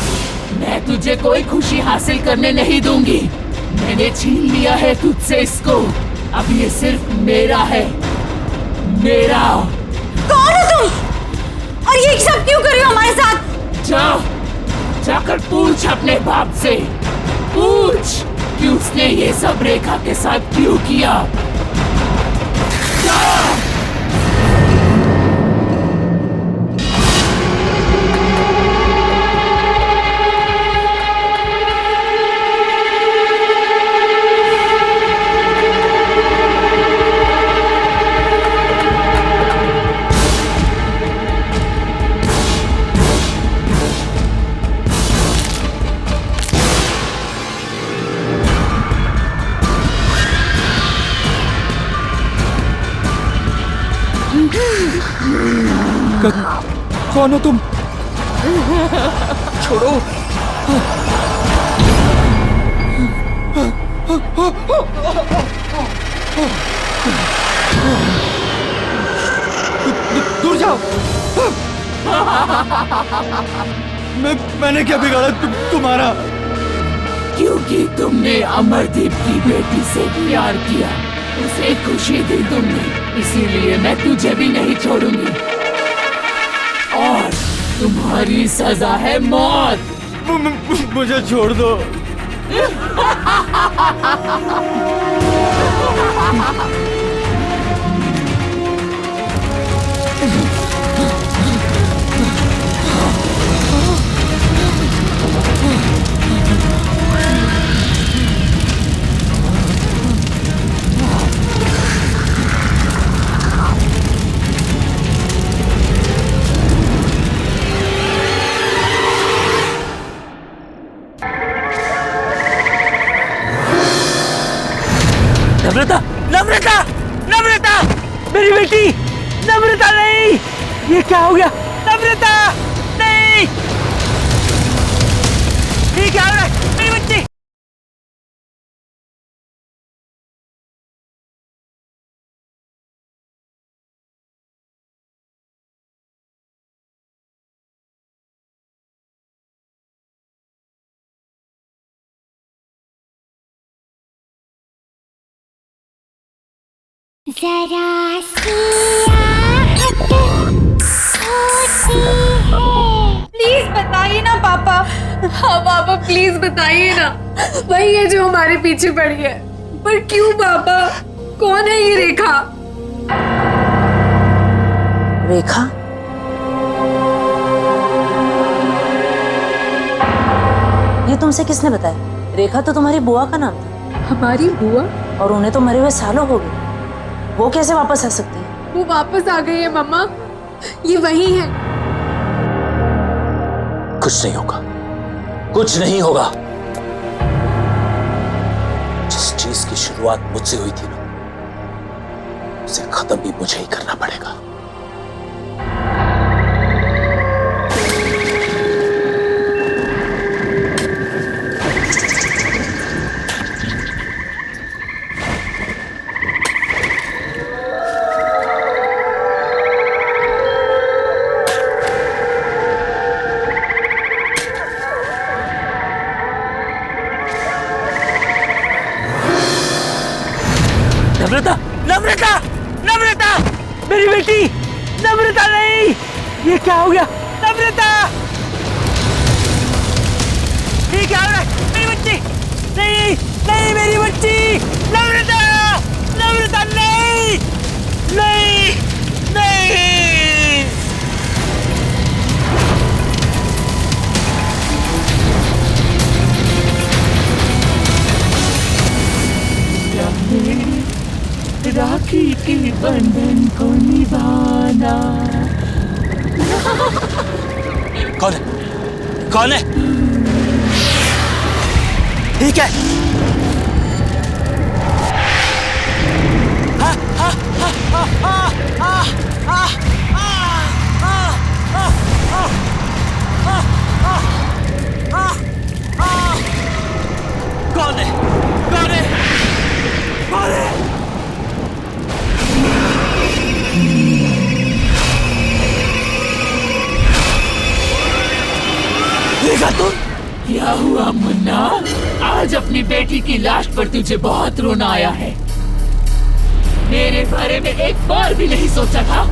[SPEAKER 13] मैं तुझे कोई खुशी हासिल करने नहीं दूंगी। मैंने छीन लिया है तुझसे इसको, अब ये सिर्फ मेरा है, मेरा।
[SPEAKER 4] कौन हो तुम? और ये सब क्यों कर रही हो हमारे साथ?
[SPEAKER 13] जाकर पूछ अपने बाप से, पूछ कि उसने ये सब रेखा के साथ क्यों किया। जा।
[SPEAKER 11] कौन हो तुम? छोड़ो।
[SPEAKER 12] दूर जाओ। मैंने क्या बिगाड़ा तुम्हारा?
[SPEAKER 13] क्योंकि तुमने अमरदीप की बेटी से प्यार किया, उसे खुशी दी तुमने, इसीलिए मैं तुझे भी नहीं छोड़ूंगी। और तुम्हारी सजा है मौत।
[SPEAKER 12] मुझे छोड़ दो।
[SPEAKER 9] नम्रता, नम्रता, नम्रता, मेरी बेटी, नम्रता नहीं, ये क्या हो गया? नम्रता, नहीं, ये क्या हो रहा है? मेरी बच्ची।
[SPEAKER 14] जरा सी आहट होती है।
[SPEAKER 5] प्लीज बताइए ना पापा। हाँ पापा प्लीज बताइए ना, वही है जो हमारे पीछे पड़ी है। पर क्यों पापा? कौन है ये रेखा?
[SPEAKER 9] रेखा? ये तुमसे किसने बताया? रेखा तो तुम्हारी बुआ का नाम था।
[SPEAKER 5] हमारी बुआ?
[SPEAKER 9] और उन्हें तो मरे हुए सालों हो गए, वो कैसे वापस आ सकती है?
[SPEAKER 5] वो वापस आ गई है मम्मा, ये वही है।
[SPEAKER 3] कुछ नहीं होगा, कुछ नहीं होगा। जिस चीज की शुरुआत मुझसे हुई थी ना, उसे खत्म भी मुझे ही करना पड़ेगा।
[SPEAKER 9] नम्रता, नम्रता, नम्रता, मेरी बेटी, नम्रता नहीं, ये क्या हो गया? नम्रता, ये क्या हो रहा है? मेरी बच्ची, नहीं, नहीं, मेरी बच्ची, नम्रता, नम्रता नहीं, नहीं, नहीं।
[SPEAKER 13] राखी के बंधन को निभाना।
[SPEAKER 3] कौन है? कौन है? ठीक है। कौन है? कौन है? कौन है?
[SPEAKER 13] देखा तुम? क्या हुआ मुन्ना? आज अपनी बेटी की लाश पर तुझे बहुत रोना आया है। मेरे बारे में एक बार भी नहीं सोचा था।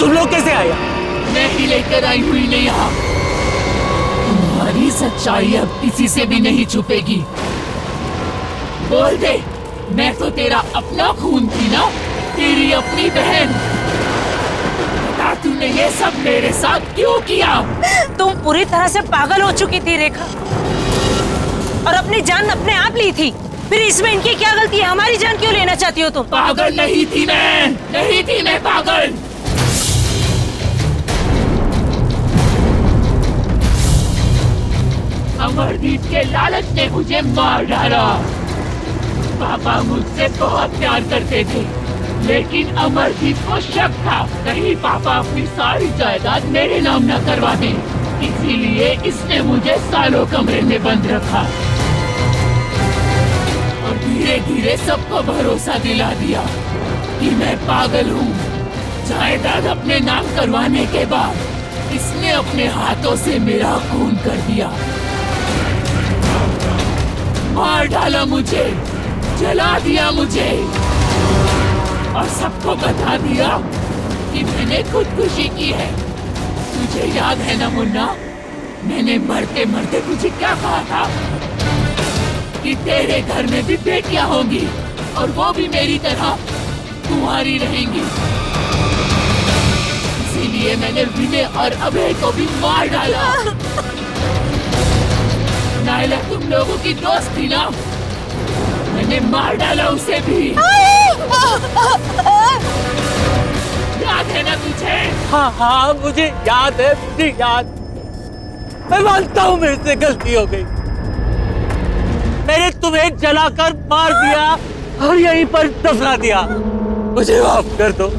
[SPEAKER 9] तुम लोग कैसे आए?
[SPEAKER 13] मैं ही लेकर आई हुई नहीं यहाँ। तुम्हारी सच्चाई अब किसी से भी नहीं छुपेगी। बोल दे, मैं तो तेरा अपना खून थी ना, तेरी अपनी बहन। बता तूने ये सब मेरे साथ क्यों किया?
[SPEAKER 9] तुम पूरी तरह से पागल हो चुकी थी रेखा, और अपनी जान अपने आप ली थी। फिर इसमें इनकी क्या गलती है? हमारी जान क्यों लेना चाहती हो तुम?
[SPEAKER 13] पागल नहीं थी मैं, नहीं थी मैं पागल। अमरदीप के लालच ने मुझे मार डाला। पापा मुझसे बहुत प्यार करते थे, लेकिन अमरजीत को शक था कहीं पापा अपनी सारी जायदाद मेरे नाम न करवा दें, इसीलिए इसने मुझे सालों कमरे में बंद रखा और धीरे धीरे सबको भरोसा दिला दिया कि मैं पागल हूँ। जायदाद अपने नाम करवाने के बाद इसने अपने हाथों से मेरा खून कर दिया, मार डाला मुझे, जला दिया मुझे और सबको बता दिया कि मैंने खुदकुशी की है। तुझे याद है ना मुन्ना, मैंने मरते मरते तुझे क्या कहा था कि तेरे घर में भी बेटियां होंगी और वो भी मेरी तरह कुंवारी रहेंगी। इसीलिए मैंने विनय और अभय को भी मार डाला। नायला तुम लोगों की दोस्त थी ना, मैंने मार डाला उसे भी। याद है ना तुझे?
[SPEAKER 9] हाँ हाँ मुझे याद है, मुझे याद। मैं मानता हूँ मेरे से गलती हो गई, मैंने तुम्हें जलाकर मार दिया और यहीं पर दफना दिया, मुझे माफ कर दो।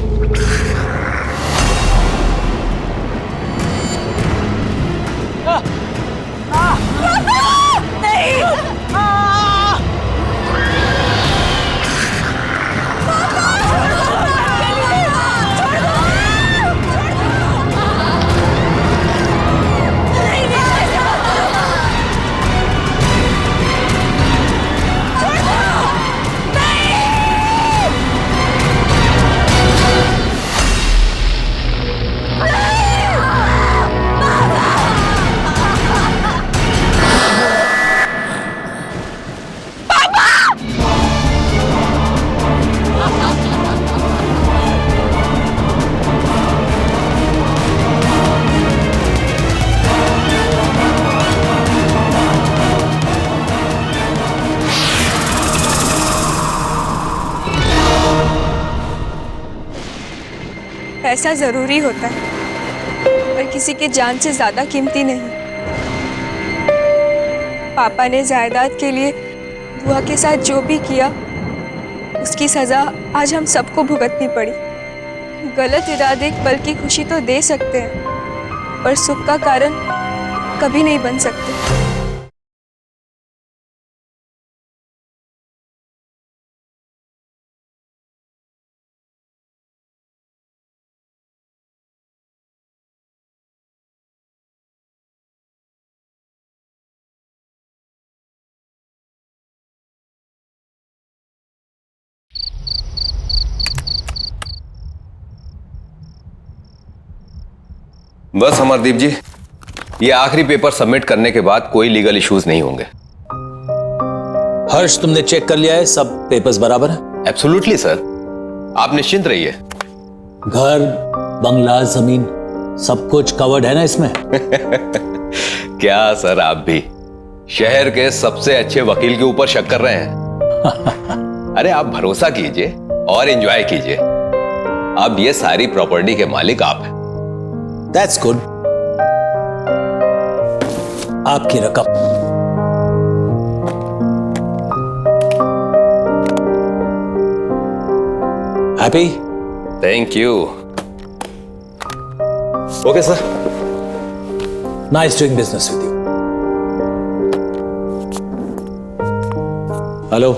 [SPEAKER 1] पैसा जरूरी होता है पर किसी की जान से ज्यादा कीमती नहीं। पापा ने जायदाद के लिए बुआ के साथ जो भी किया उसकी सजा आज हम सबको भुगतनी पड़ी। गलत इरादे एक पल की खुशी तो दे सकते हैं पर सुख का कारण कभी नहीं बन सकते।
[SPEAKER 2] बस अमरदीप जी, ये आखिरी पेपर सबमिट करने के बाद कोई लीगल इश्यूज नहीं होंगे।
[SPEAKER 3] हर्ष, तुमने चेक कर लिया है? सब पेपर्स बराबर है?
[SPEAKER 2] एब्सोल्युटली सर, आप निश्चिंत रहिए।
[SPEAKER 3] घर, बंगला, जमीन सब कुछ कवर्ड है ना इसमें?
[SPEAKER 2] क्या सर, आप भी शहर के सबसे अच्छे वकील के ऊपर शक कर रहे हैं? अरे आप भरोसा कीजिए और एंजॉय कीजिए। अब ये सारी प्रॉपर्टी के मालिक आप हैं।
[SPEAKER 3] That's good. आपकी रकम। Happy?
[SPEAKER 2] Thank you. Okay, sir.
[SPEAKER 3] Nice doing business with you. Hello.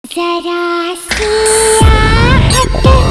[SPEAKER 14] जरा सी आहट होती है।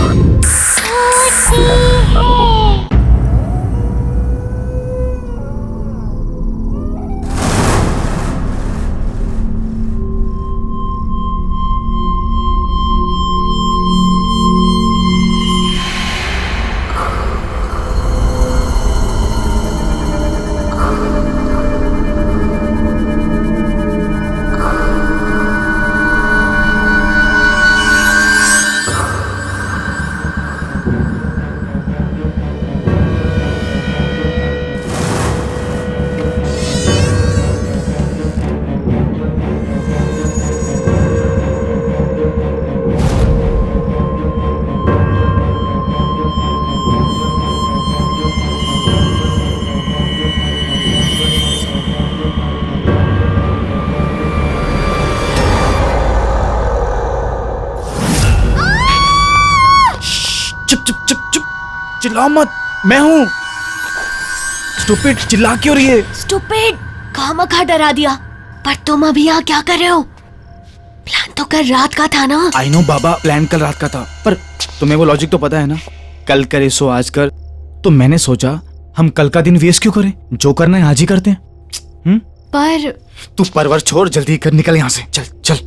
[SPEAKER 12] चुप चुप चुप, चिल्लाओ मत, मैं हूँ। स्टूपिड, चिल्ला क्यों रही है?
[SPEAKER 15] स्टूपिड, खामखा डरा दिया। पर तुम अभी यहाँ क्या कर रहे हो? प्लान तो कल रात का था ना।
[SPEAKER 12] आई नो बाबा, प्लान कल रात का था, पर तुम्हें वो लॉजिक तो पता है ना, कल करे सो आज कर। तो मैंने सोचा हम कल का दिन वेस्ट क्यों करें, जो करना है आज ही करते हैं।
[SPEAKER 15] पर
[SPEAKER 12] तू परवर छोड़, जल्दी कर, निकल यहाँ से, चल चल।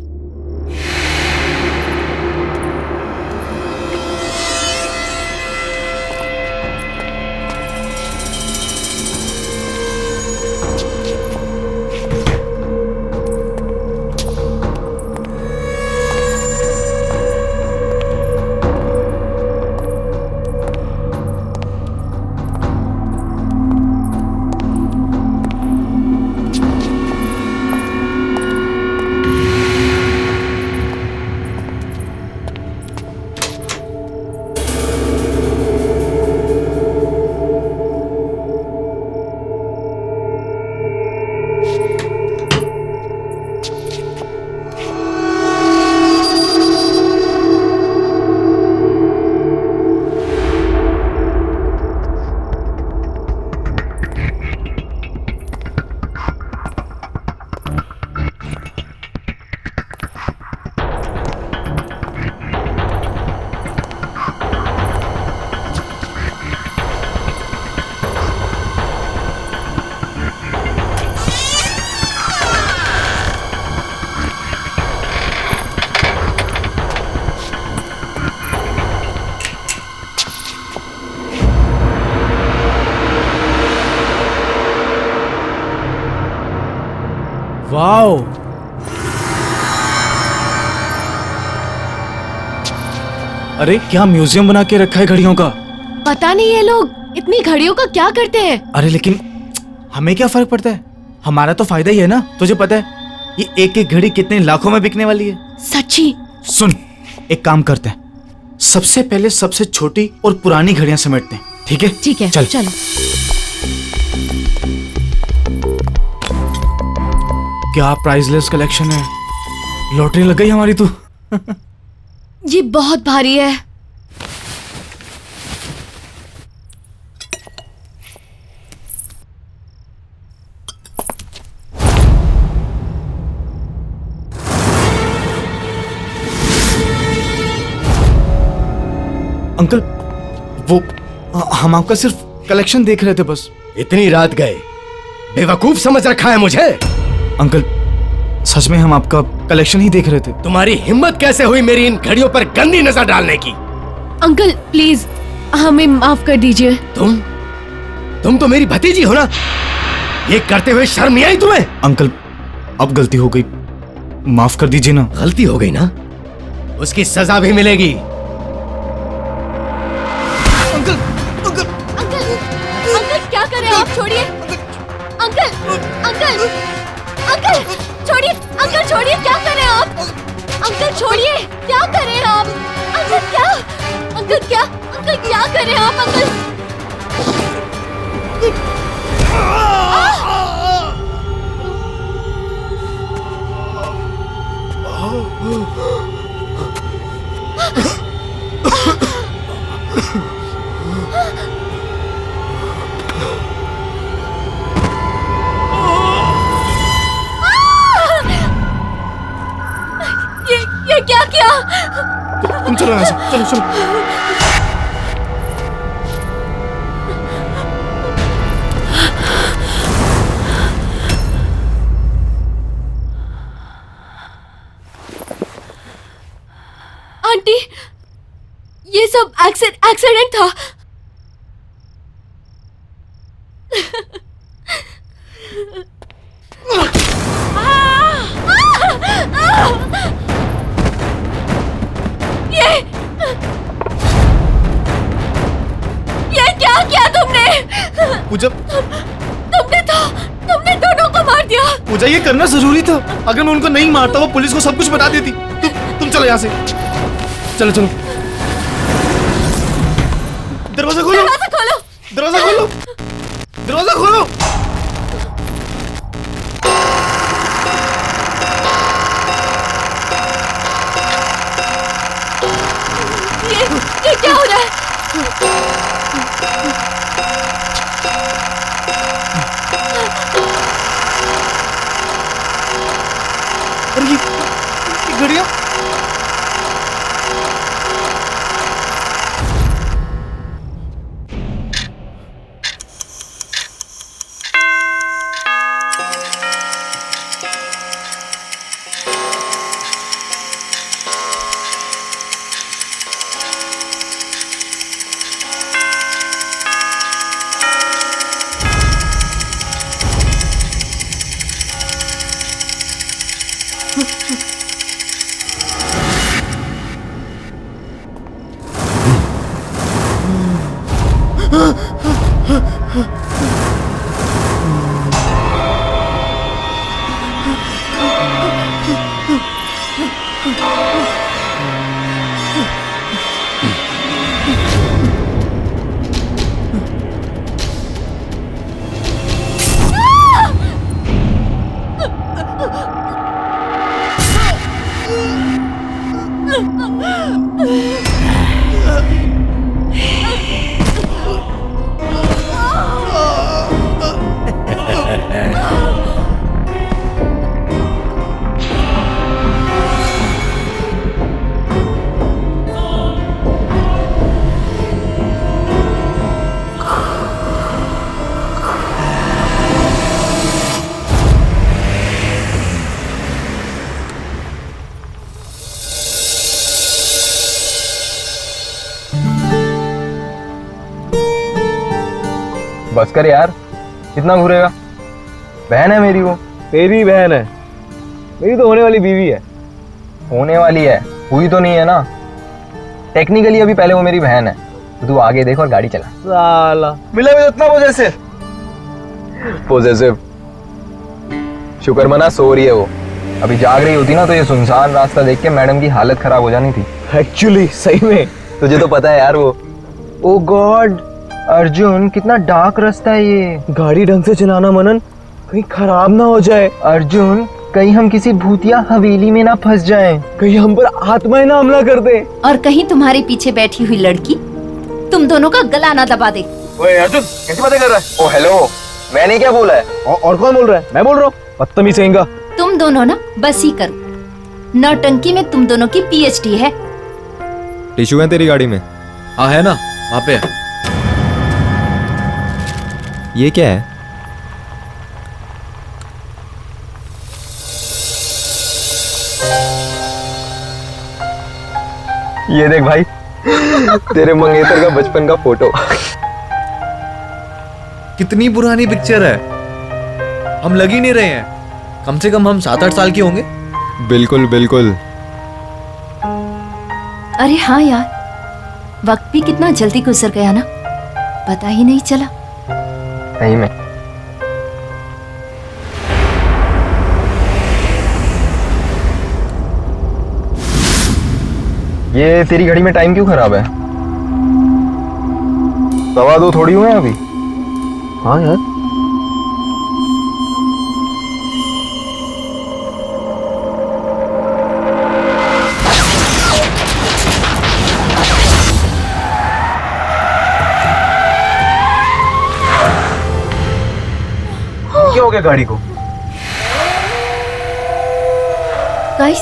[SPEAKER 12] वाओ, अरे क्या म्यूजियम बना के रखा है घड़ियों का।
[SPEAKER 15] पता नहीं ये लोग इतनी घड़ियों का क्या करते हैं।
[SPEAKER 12] अरे लेकिन हमें क्या फर्क पड़ता है, हमारा तो फायदा ही है ना। तुझे पता है ये एक एक घड़ी कितने लाखों में बिकने वाली है।
[SPEAKER 15] सच्ची?
[SPEAKER 12] सुन, एक काम करते हैं, सबसे पहले सबसे छोटी और पुरानी घड़ियां समेटते हैं, ठीक है?
[SPEAKER 15] ठीक है,
[SPEAKER 12] चल
[SPEAKER 15] चलो।
[SPEAKER 12] क्या प्राइसलेस कलेक्शन है, लॉटरी लग गई हमारी तो।
[SPEAKER 15] ये बहुत भारी है।
[SPEAKER 12] अंकल, वो हम आपका सिर्फ कलेक्शन देख रहे थे बस।
[SPEAKER 16] इतनी रात गए, बेवकूफ समझ रखा है मुझे?
[SPEAKER 12] अंकल सच में हम आपका कलेक्शन ही देख रहे थे।
[SPEAKER 16] तुम्हारी हिम्मत कैसे हुई मेरी इन घड़ियों पर गंदी नजर डालने की?
[SPEAKER 15] अंकल प्लीज हमें माफ कर दीजिए।
[SPEAKER 16] तुम तो मेरी भतीजी हो ना, ये करते हुए शर्म नहीं आई तुम्हें?
[SPEAKER 12] अंकल अब गलती हो गई, माफ कर दीजिए ना।
[SPEAKER 16] गलती हो गई ना, उसकी सजा भी मिलेगी।
[SPEAKER 15] अंकल क्या कर रहे हो आप? छोड़िए अंकल, अंकल, अंकल छोड़िए, अंकल छोड़िए, क्या कर रहे हो आप? अंकल छोड़िए, क्या कर रहे हो आप? अंकल क्या, अंकल क्या, अंकल क्या कर रहे हो आप? अंकल ये क्या किया?
[SPEAKER 12] तुम चलो यहाँ से, चलो चलो।
[SPEAKER 15] आंटी, ये सब एक्सीडेंट था। ये क्या किया तुमने?
[SPEAKER 12] पूजा,
[SPEAKER 15] तुमने दोनों को मार दिया।
[SPEAKER 12] पूजा ये करना जरूरी था, अगर मैं उनको नहीं मारता वो पुलिस को सब कुछ बता देती। तुम चलो यहाँ से, चलो चलो। दरवाजा खोलो,
[SPEAKER 15] दरवाजा खोलो,
[SPEAKER 12] दरवाजा खोलो, दरवाजा खोलो।
[SPEAKER 15] ये क्या हो रहा है?
[SPEAKER 12] अरे ये घड़ियाँ
[SPEAKER 11] बस कर यार, कितना घूरेगा। बहन है मेरी, वो तेरी बहन है, मेरी तो होने वाली बीवी है। होने वाली है, हुई तो नहीं है ना। टेक्निकली अभी पहले वो मेरी बहन है, तो तू आगे देख और गाड़ी चला। साला मिला भी उतना पॉजेसिव। शुक्र मना सो रही है वो, अभी जाग रही होती ना तो ये सुनसान रास्ता देख के मैडम की हालत खराब हो जानी थी। एक्चुअली सही में तुझे तो पता है यार वो। ओ गॉड अर्जुन, कितना डार्क रास्ता है ये। गाड़ी ढंग से चलाना मनन, कहीं खराब ना हो जाए। अर्जुन, कहीं हम किसी भूतिया हवेली में ना फंस जाएं, कहीं हम पर आत्माएं ना हमला कर दे,
[SPEAKER 15] और कहीं तुम्हारे पीछे बैठी हुई लड़की तुम दोनों का गला ना दबा दे।
[SPEAKER 11] ओए अर्जुन, कैसी बातें कर रहा है? ओ हेलो, मैंने क्या बोला है? और कौन बोल रहा है? मैं बोल रहा हूँ। बदतमीज कहेंगा।
[SPEAKER 15] तुम दोनों ना बस ही करो, नौटंकी में तुम दोनों की पीएचडी है।
[SPEAKER 11] टिश्यू है तेरी गाड़ी में?
[SPEAKER 12] हाँ है ना, वहाँ पे है।
[SPEAKER 11] ये क्या है? ये देख भाई, तेरे मंगेतर का बचपन का फोटो।
[SPEAKER 12] कितनी पुरानी पिक्चर है, हम लग ही नहीं रहे हैं। कम से कम हम 7-8 साल के होंगे।
[SPEAKER 11] बिल्कुल बिल्कुल।
[SPEAKER 15] अरे हाँ यार, वक्त भी कितना जल्दी गुजर गया ना, पता ही नहीं चला।
[SPEAKER 11] सही में। ये तेरी घड़ी में टाइम क्यों खराब है? 2:15 थोड़ी हुए हैं अभी। हाँ यार, क्या हो गया गाड़ी को?
[SPEAKER 15] गाइस,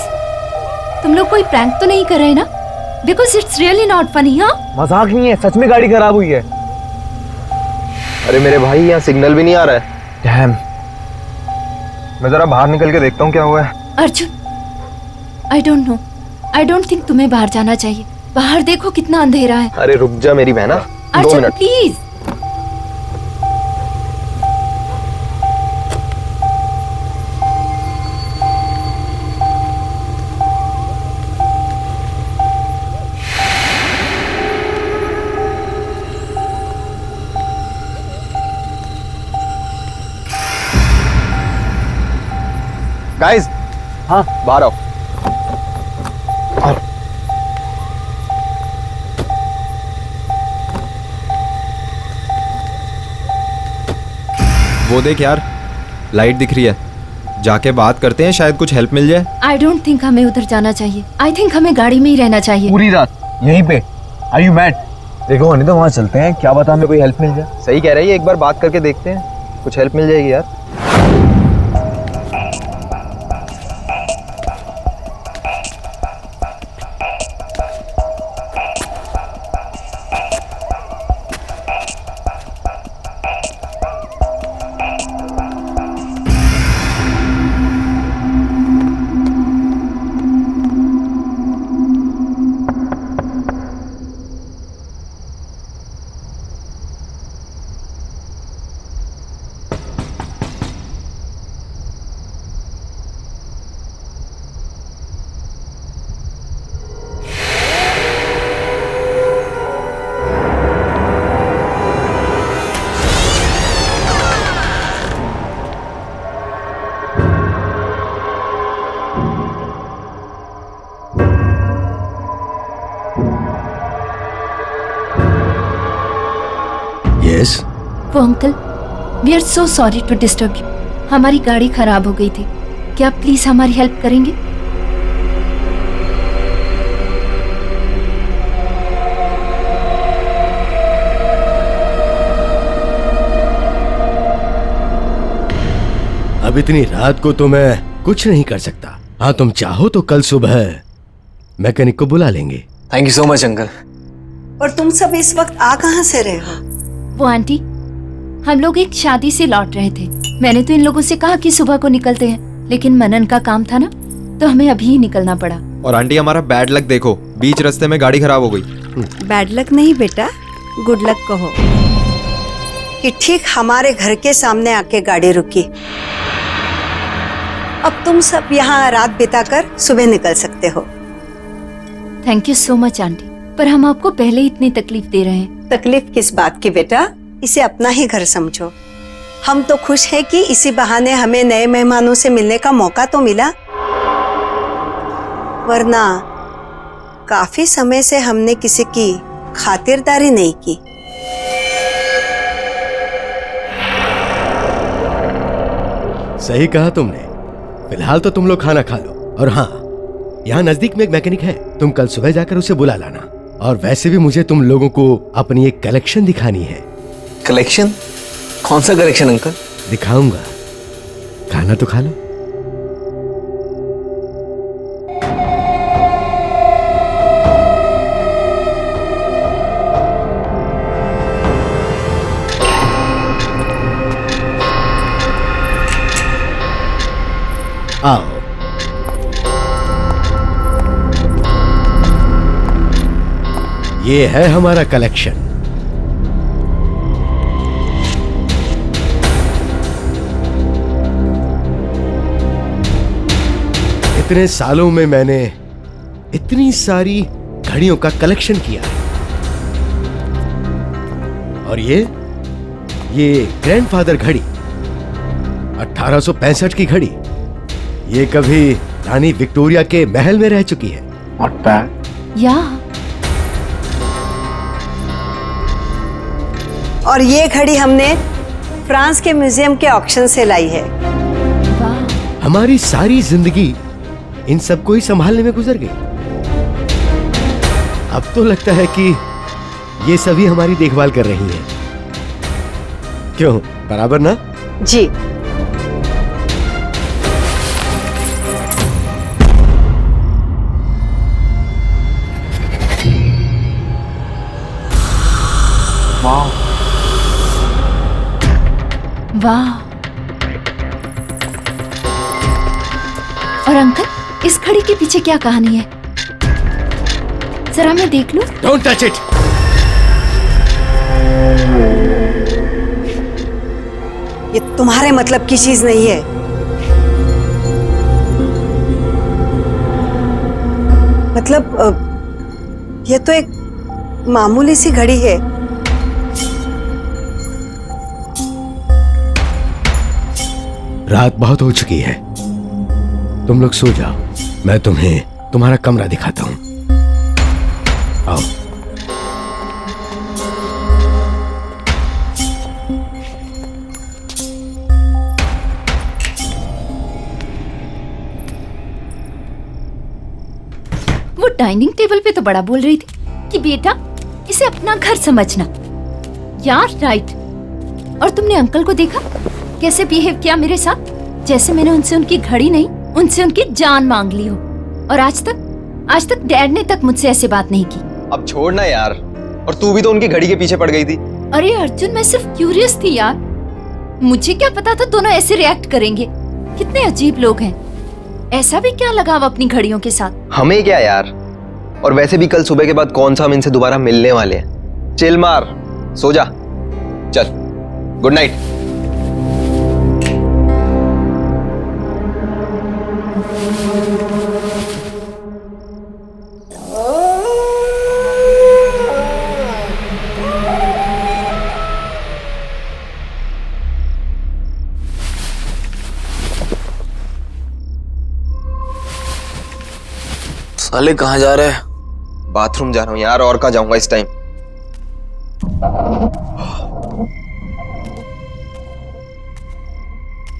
[SPEAKER 15] तुम लोग कोई प्रैंक तो नहीं कर रहे ना? Because it's really not funny. हाँ,
[SPEAKER 11] मजाक नहीं है, सच में गाड़ी खराब हुई है। अरे मेरे भाई, यहाँ सिग्नल भी नहीं आ रहा है। डैम, मैं जरा बाहर निकल के देखता हूँ क्या हुआ है।
[SPEAKER 15] Arjun, I don't know, I don't think तुम्हें बाहर जाना चाहिए। बाहर देखो कितना अंधेरा है।
[SPEAKER 11] अरे रुक जा मेरी बहना, 2
[SPEAKER 15] अर्जुन
[SPEAKER 11] मिनट।
[SPEAKER 15] प्लीज।
[SPEAKER 11] गाइस, हाँ बाहर आओ।
[SPEAKER 17] वो देख यार, लाइट दिख रही है, जाके बात करते हैं, शायद कुछ हेल्प मिल जाए।
[SPEAKER 15] आई डोंट थिंक हमें उधर जाना चाहिए। आई थिंक हमें गाड़ी में ही रहना चाहिए।
[SPEAKER 11] पूरी रात यहीं पे? Are you mad? देखो नहीं तो वहाँ चलते हैं, क्या पता हमें कोई हेल्प मिल जाए। सही कह रही है, एक बार बात करके देखते हैं, कुछ हेल्प मिल जाएगी यार।
[SPEAKER 16] यस
[SPEAKER 15] वो uncle, we are so sorry to disturb you. हमारी गाड़ी खराब हो गई थी, क्या आप प्लीज हमारी हेल्प करेंगे?
[SPEAKER 16] अब इतनी रात को तो मैं कुछ नहीं कर सकता। हाँ, तुम चाहो तो कल सुबह मैकेनिक को बुला लेंगे।
[SPEAKER 10] Thank you so much uncle.
[SPEAKER 18] और तुम सब इस वक्त आ कहाँ से रहे हो?
[SPEAKER 15] वो आंटी, हम लोग एक शादी से लौट रहे थे। मैंने तो इन लोगों से कहा कि सुबह को निकलते हैं, लेकिन मनन का काम था ना, तो हमें अभी ही निकलना पड़ा।
[SPEAKER 17] और आंटी हमारा बैड लक देखो, बीच रास्ते में गाड़ी खराब हो गई।
[SPEAKER 18] बैड लक नहीं बेटा, गुड लक कहो कि ठीक हमारे घर के सामने आके गाड़ी रुकी। अब तुम सब यहाँ रात बिताकर सुबह निकल सकते हो।
[SPEAKER 15] Thank you so much aunty, पर हम आपको पहले ही इतनी तकलीफ दे रहे हैं।
[SPEAKER 18] तकलीफ किस बात की बेटा, इसे अपना ही घर समझो। हम तो खुश हैं कि इसी बहाने हमें नए मेहमानों से मिलने का मौका तो मिला, वरना काफी समय से हमने किसी की खातिरदारी नहीं की।
[SPEAKER 16] सही कहा तुमने। फिलहाल तो तुम लोग खाना खा लो। और हाँ, यहाँ नजदीक में एक मैकेनिक है, तुम कल सुबह जाकर उसे बुला लाना। और वैसे भी मुझे तुम लोगों को अपनी एक कलेक्शन दिखानी है।
[SPEAKER 10] कलेक्शन? कौन सा कलेक्शन अंकल?
[SPEAKER 16] दिखाऊंगा, खाना तो खा लो। आओ। ये है हमारा कलेक्शन। इतने सालों में मैंने इतनी सारी घड़ियों का कलेक्शन किया है। और ये ग्रैंडफादर घड़ी, 1865 की घड़ी, ये कभी रानी विक्टोरिया के महल में रह चुकी है।
[SPEAKER 10] Not bad।
[SPEAKER 15] या
[SPEAKER 18] और ये घड़ी हमने फ्रांस के म्यूजियम के ऑक्शन से लाई है।
[SPEAKER 16] हमारी सारी जिंदगी इन सबको ही संभालने में गुजर गई। अब तो लगता है कि ये सभी हमारी देखभाल कर रही हैं। क्यों, बराबर ना?
[SPEAKER 18] जी।
[SPEAKER 15] वाह, और अंकल, इस घड़ी के पीछे क्या कहानी है? जरा मैं देख लूं।
[SPEAKER 16] Don't touch it।
[SPEAKER 18] ये तुम्हारे मतलब की चीज नहीं है। मतलब ये तो एक मामूली सी घड़ी है।
[SPEAKER 16] रात बहुत हो चुकी है, तुम लोग सो जाओ। मैं तुम्हें तुम्हारा कमरा दिखाता हूं। आओ।
[SPEAKER 15] वो डाइनिंग टेबल पे तो बड़ा बोल रही थी कि बेटा इसे अपना घर समझना। यार राइट। और तुमने अंकल को देखा कैसे बिहेव किया मेरे साथ, जैसे मैंने उनसे उनकी घड़ी नहीं, उनसे उनकी जान मांग ली हो। और आज तक डैड ने तक मुझसे ऐसे बात नहीं की।
[SPEAKER 11] अब छोड़ना यार, और तू भी तो उनकी घड़ी के पीछे पड़ गई थी।
[SPEAKER 15] अरे अर्जुन, मैं सिर्फ क्यूरियस थी यार, मुझे क्या पता था दोनों ऐसे रिएक्ट करेंगे। कितने अजीब लोग हैं। ऐसा भी क्या लगाव अपनी घड़ियों के साथ।
[SPEAKER 11] हमें क्या यार, और वैसे भी कल सुबह के बाद कौन सा हम इनसे दोबारा मिलने वाले हैं। चिल मार, सो जा, चल, गुड नाइट।
[SPEAKER 19] साले कहाँ जा रहे हैं?
[SPEAKER 11] बाथरूम जा रहा हूँ यार, और कहाँ जाऊंगा इस टाइम।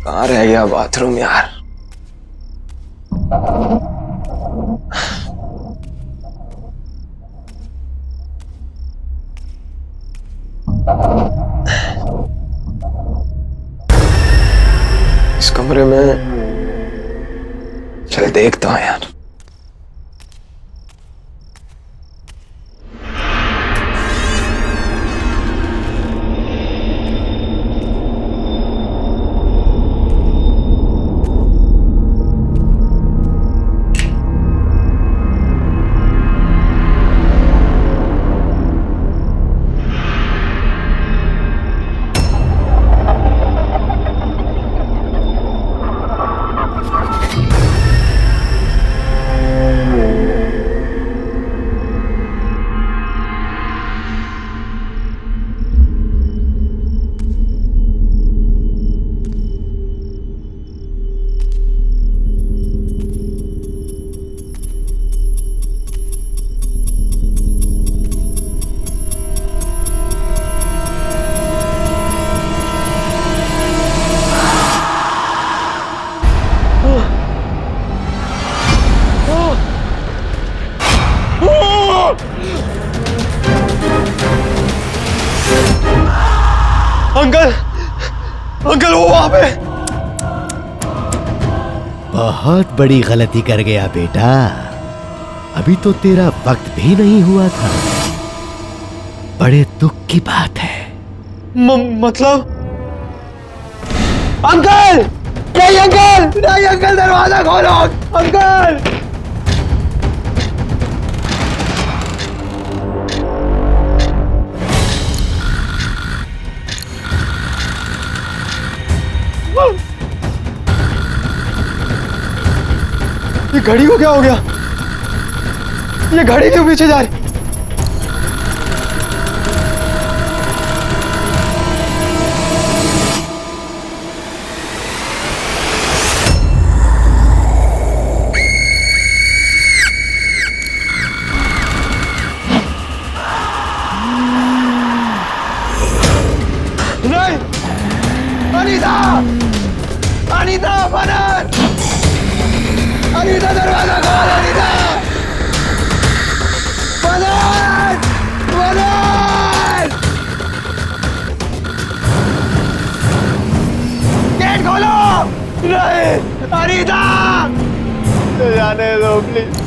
[SPEAKER 11] कहाँ रह गया बाथरूम यार। इस कमरे में, चल देखता हूँ यार। अंकल, अंकल वो वहां पे।
[SPEAKER 16] बहुत बड़ी गलती कर गया बेटा, अभी तो तेरा वक्त भी नहीं हुआ था। बड़े दुख की बात है।
[SPEAKER 11] मतलब अंकल, नहीं अंकल, नहीं अंकल, दरवाजा खोलो अंकल। ये घड़ी को क्या हो गया? ये घड़ी क्यों पीछे जा रही? नहीं, अनीता, अनीता, बनन, अनीता, दरवाजा खोल, अनीता, बनन, बनन, गेट खोलो। नहीं, अनीता, जाने दो please.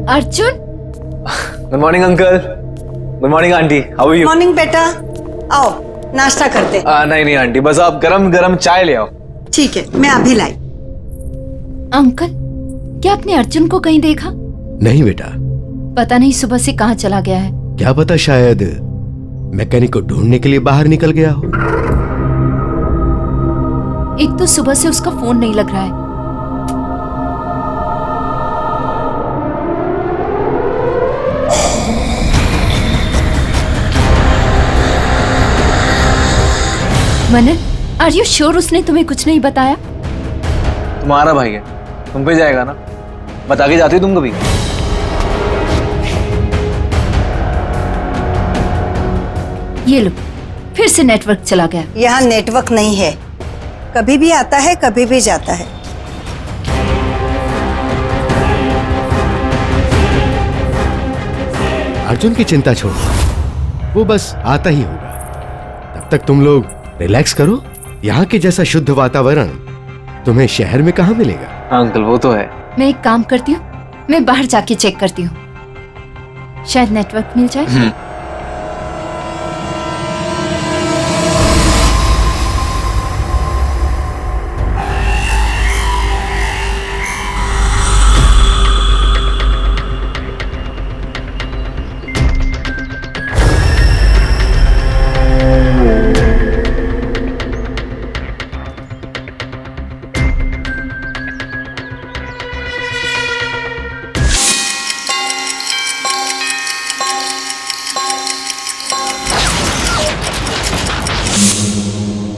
[SPEAKER 15] Arjun,
[SPEAKER 11] good morning uncle. Good morning aunty, how are you?
[SPEAKER 18] Morning बेटा, आओ नाश्ता करते।
[SPEAKER 11] नहीं नहीं आंटी, बस आप गरम गरम चाय ले आओ।
[SPEAKER 18] ठीक है, मैं अभी लाई।
[SPEAKER 15] अंकल, क्या आपने अर्जुन को कहीं देखा?
[SPEAKER 16] नहीं बेटा,
[SPEAKER 15] पता नहीं सुबह से कहाँ चला गया है।
[SPEAKER 16] क्या पता, शायद मैकेनिक को ढूंढने के लिए बाहर निकल गया हो।
[SPEAKER 15] एक तो सुबह से उसका फोन नहीं लग रहा है। मनन, आर यू श्योर उसने तुम्हें कुछ नहीं बताया?
[SPEAKER 11] तुम्हारा भाई है, तुम पे जाएगा ना, बता के जाती तुम कभी?
[SPEAKER 15] ये लो, फिर से नेटवर्क चला गया।
[SPEAKER 18] यहाँ नेटवर्क नहीं है, कभी भी आता है कभी भी जाता है।
[SPEAKER 16] अर्जुन की चिंता छोड़ो, वो बस आता ही होगा। तब तक तुम लोग रिलैक्स करो। यहाँ के जैसा शुद्ध वातावरण तुम्हें शहर में कहाँ मिलेगा।
[SPEAKER 11] अंकल वो तो है।
[SPEAKER 15] मैं एक काम करती हूँ, मैं बाहर जाके चेक करती हूँ, शायद नेटवर्क मिल जाए।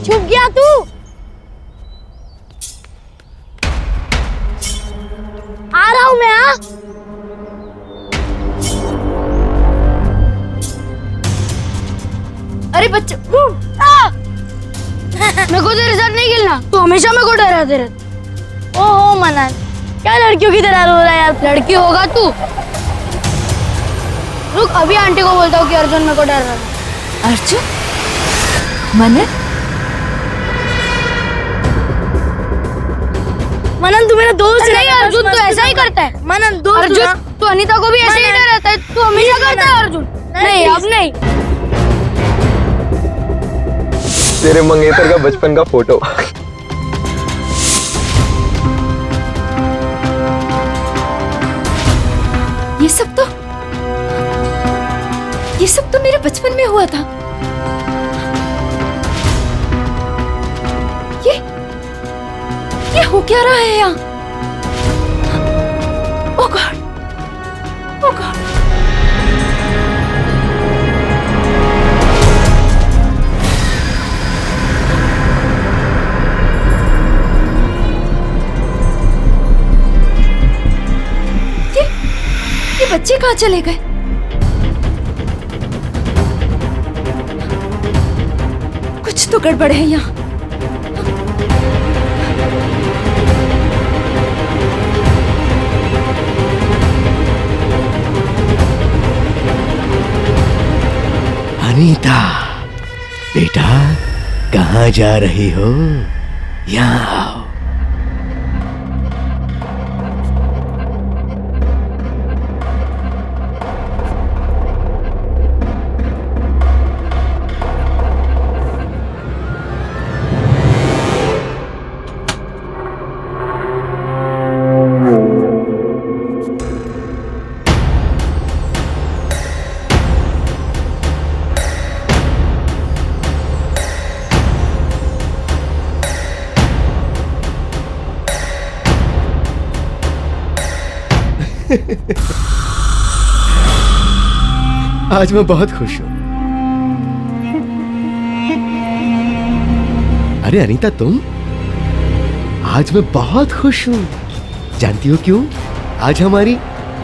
[SPEAKER 14] छुप गया तू। आ रहा हूं मैं। हाँ,
[SPEAKER 15] अरे बच्चे,
[SPEAKER 14] मेरे को तेरे साथ नहीं खेलना, तू हमेशा मेरे को डराते रहता। ओहो मनन, क्या लड़कियों की तरह रो रहा है यार। लड़की होगा तू। रुक, अभी आंटी को बोलता हूँ कि अर्जुन मेरे को डर रहा है।
[SPEAKER 15] अर्जुन? मनन?
[SPEAKER 14] मनन तू मेरा दोस्त नहीं, अर्जुन तो ऐसा ही करता है। मनन दोस्त अर्जुन, तू अनीता को भी ऐसे ही डराता है, तू हमेशा करता है अर्जुन। नहीं अब नहीं।
[SPEAKER 11] तेरे मंगेतर का बचपन का फोटो।
[SPEAKER 15] ये सब तो मेरे बचपन में हुआ था। ये हो क्या रहा है यहाँ? ओह गॉड, ओह गॉड। ये बच्चे कहाँ चले गए? कुछ तो गड़बड़ है यहाँ।
[SPEAKER 16] अनीता, बेटा कहाँ जा रही हो? यहाँ आओ। आज मैं बहुत खुश हूं। अरे अनीता, तुम? आज मैं बहुत खुश हूं। जानती हो क्यों? आज हमारी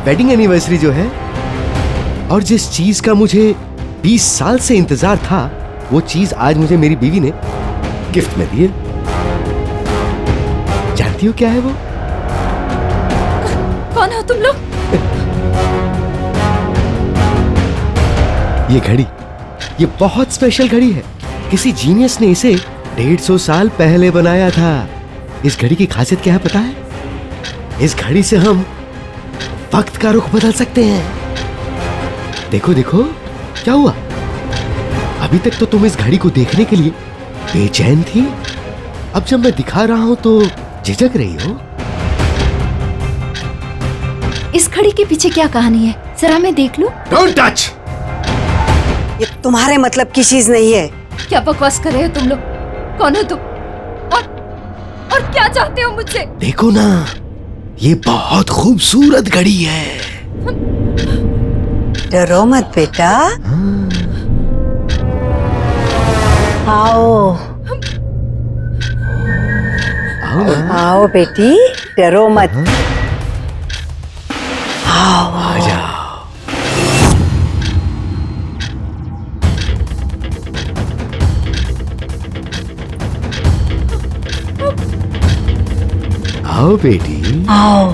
[SPEAKER 16] वेडिंग एनिवर्सरी जो है, और जिस चीज का मुझे 20 साल से इंतजार था, वो चीज आज मुझे मेरी बीवी ने गिफ्ट में दी है। जानती हो क्या है वो?
[SPEAKER 15] कौन हो तुम लोग?
[SPEAKER 16] ये घड़ी, ये बहुत स्पेशल घड़ी है। किसी जीनियस ने इसे 150 साल पहले बनाया था। इस घड़ी की खासियत क्या है पता है? इस घड़ी से हम वक्त का रुख बदल सकते हैं। देखो देखो क्या हुआ? अभी तक तो तुम इस घड़ी को देखने के लिए बेचैन थी, अब जब मैं दिखा रहा हूं तो झिझक रही हो।
[SPEAKER 15] इस घड़ी के पीछे क्या कहानी है, जरा मैं देख लूं।
[SPEAKER 16] Don't touch.
[SPEAKER 18] ये तुम्हारे मतलब की चीज नहीं है।
[SPEAKER 15] क्या बकवास कर रहे हो तुम लोग? कौन हो तुम और क्या चाहते हो मुझसे?
[SPEAKER 16] देखो ना, ये बहुत खूबसूरत घड़ी है।
[SPEAKER 18] डरो मत बेटा, आओ आओ बेटी, डरो मत, आओ
[SPEAKER 16] आ जाओ। आओ बेटी,
[SPEAKER 18] आओ।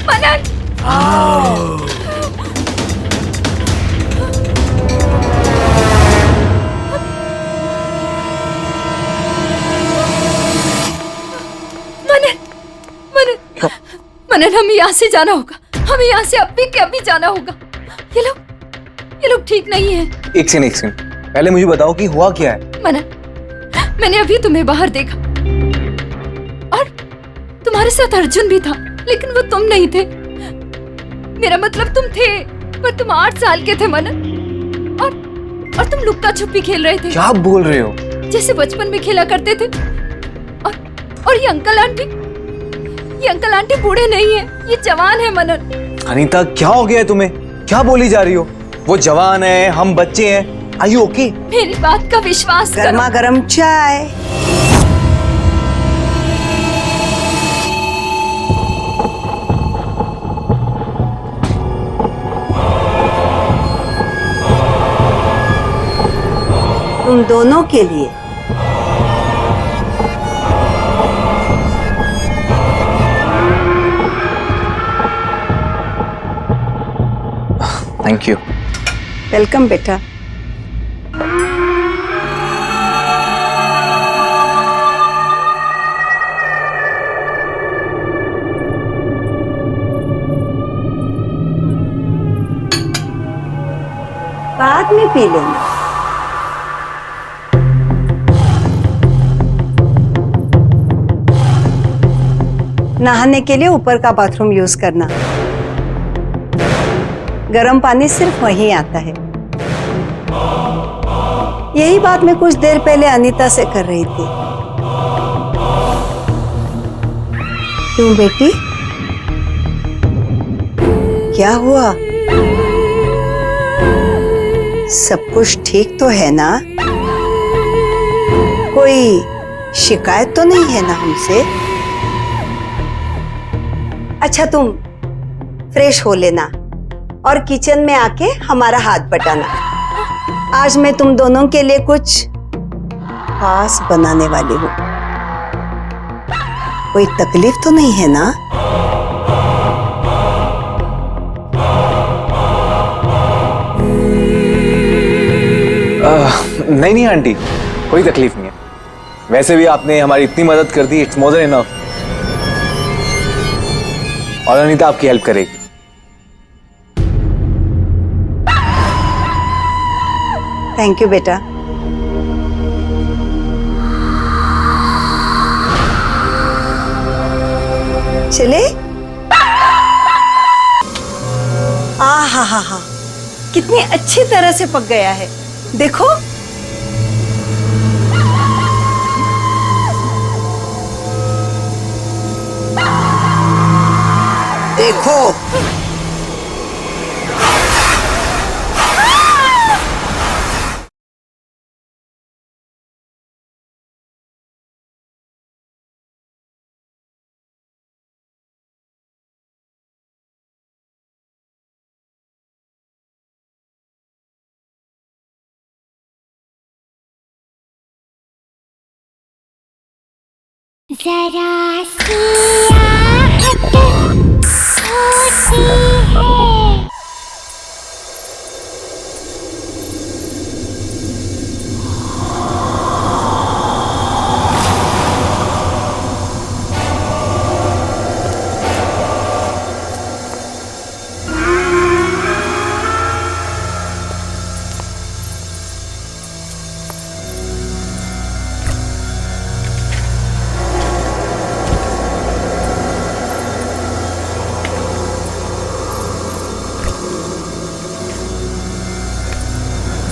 [SPEAKER 15] मनन,
[SPEAKER 16] आओ।
[SPEAKER 15] मनन, हमें यहाँ से जाना होगा, हमें यहाँ से अभी के अभी जाना होगा। ये लोग ठीक नहीं है।
[SPEAKER 11] एक सेकंड, पहले मुझे बताओ कि हुआ क्या है।
[SPEAKER 15] मनन, मैंने अभी तुम्हें बाहर देखा और तुम्हारे साथ अर्जुन भी था, लेकिन वो तुम नहीं थे। मेरा मतलब तुम थे, पर तुम 8 साल के थे मनन, और तुम लुक्का छुपी खेल रहे थे।
[SPEAKER 11] क्या बोल रहे हो?
[SPEAKER 15] जैसे बचपन में खेला करते थे। और ये अंकल आंटी बूढ़े नहीं है, ये जवान है मनन।
[SPEAKER 11] अनीता क्या हो गया है तुम्हें? क्या बोली जा रही हो? वो जवान है, हम बच्चे हैं। Are you okay?
[SPEAKER 15] मेरी बात का विश्वास करो।
[SPEAKER 18] गर्मा गर्म चाय। तुम दोनों के लिए।
[SPEAKER 11] Thank you.
[SPEAKER 18] वेलकम बेटा। बाद में पी लेना। नहाने के लिए ऊपर का बाथरूम यूज करना, गर्म पानी सिर्फ वहीं आता है। यही बात मैं कुछ देर पहले अनीता से कर रही थी। क्यों बेटी, क्या हुआ? सब कुछ ठीक तो है ना? कोई शिकायत तो नहीं है ना हमसे? अच्छा तुम फ्रेश हो लेना और किचन में आके हमारा हाथ बटाना। आज मैं तुम दोनों के लिए कुछ खास बनाने वाली हूँ। कोई तकलीफ तो नहीं है ना?
[SPEAKER 11] नहीं नहीं आंटी, कोई तकलीफ नहीं है। वैसे भी आपने हमारी इतनी मदद कर दी, इट्स मोर देन इनफ। और अनीता आपकी हेल्प करेगी।
[SPEAKER 18] थैंक यू बेटा। चले? हा कितनी अच्छी तरह से पक गया है, देखो। देखो
[SPEAKER 14] जरा सी आहट होती है।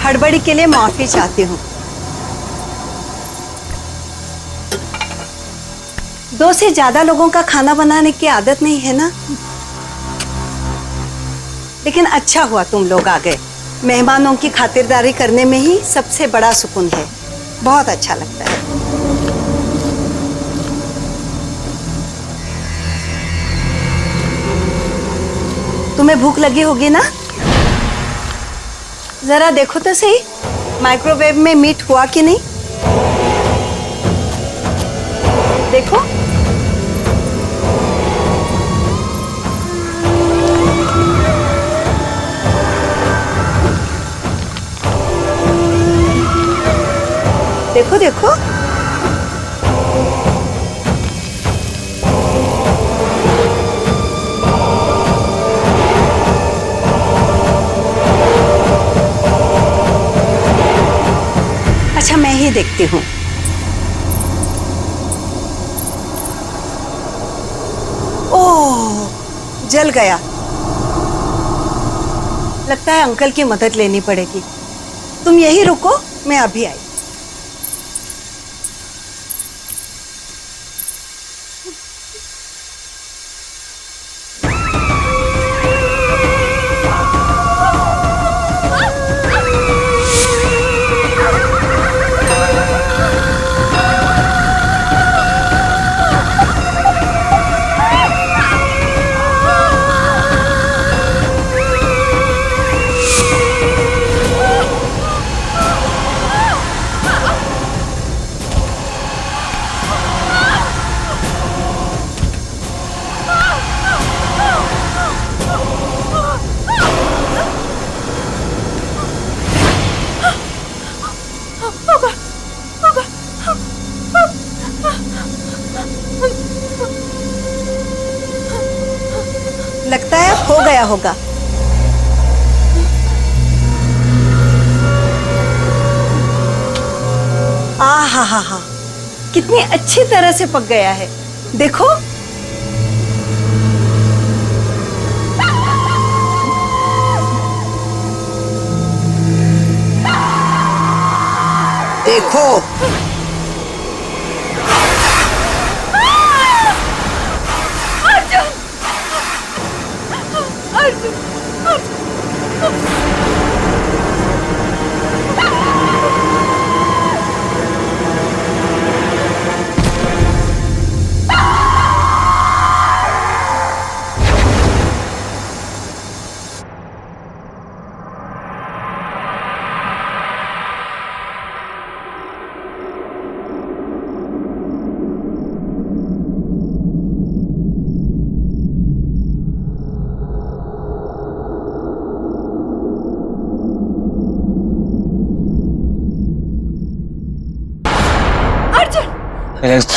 [SPEAKER 18] हड़बड़ी के लिए माफी चाहती हूँ। 2 से ज्यादा लोगों का खाना बनाने की आदत नहीं है ना, लेकिन अच्छा हुआ तुम लोग आ गए। मेहमानों की खातिरदारी करने में ही सबसे बड़ा सुकून है। बहुत अच्छा लगता है। तुम्हें भूख लगी होगी ना? जरा देखो तो सही, माइक्रोवेव में मीट हुआ कि नहीं। देखो। देखो देखो। अच्छा, मैं ही देखती हूँ। ओह, जल गया। लगता है अंकल की मदद लेनी पड़ेगी। तुम यही रुको, मैं अभी आई। लगता है हो गया होगा। हा, कितनी अच्छी तरह से पक गया है। देखो। देखो।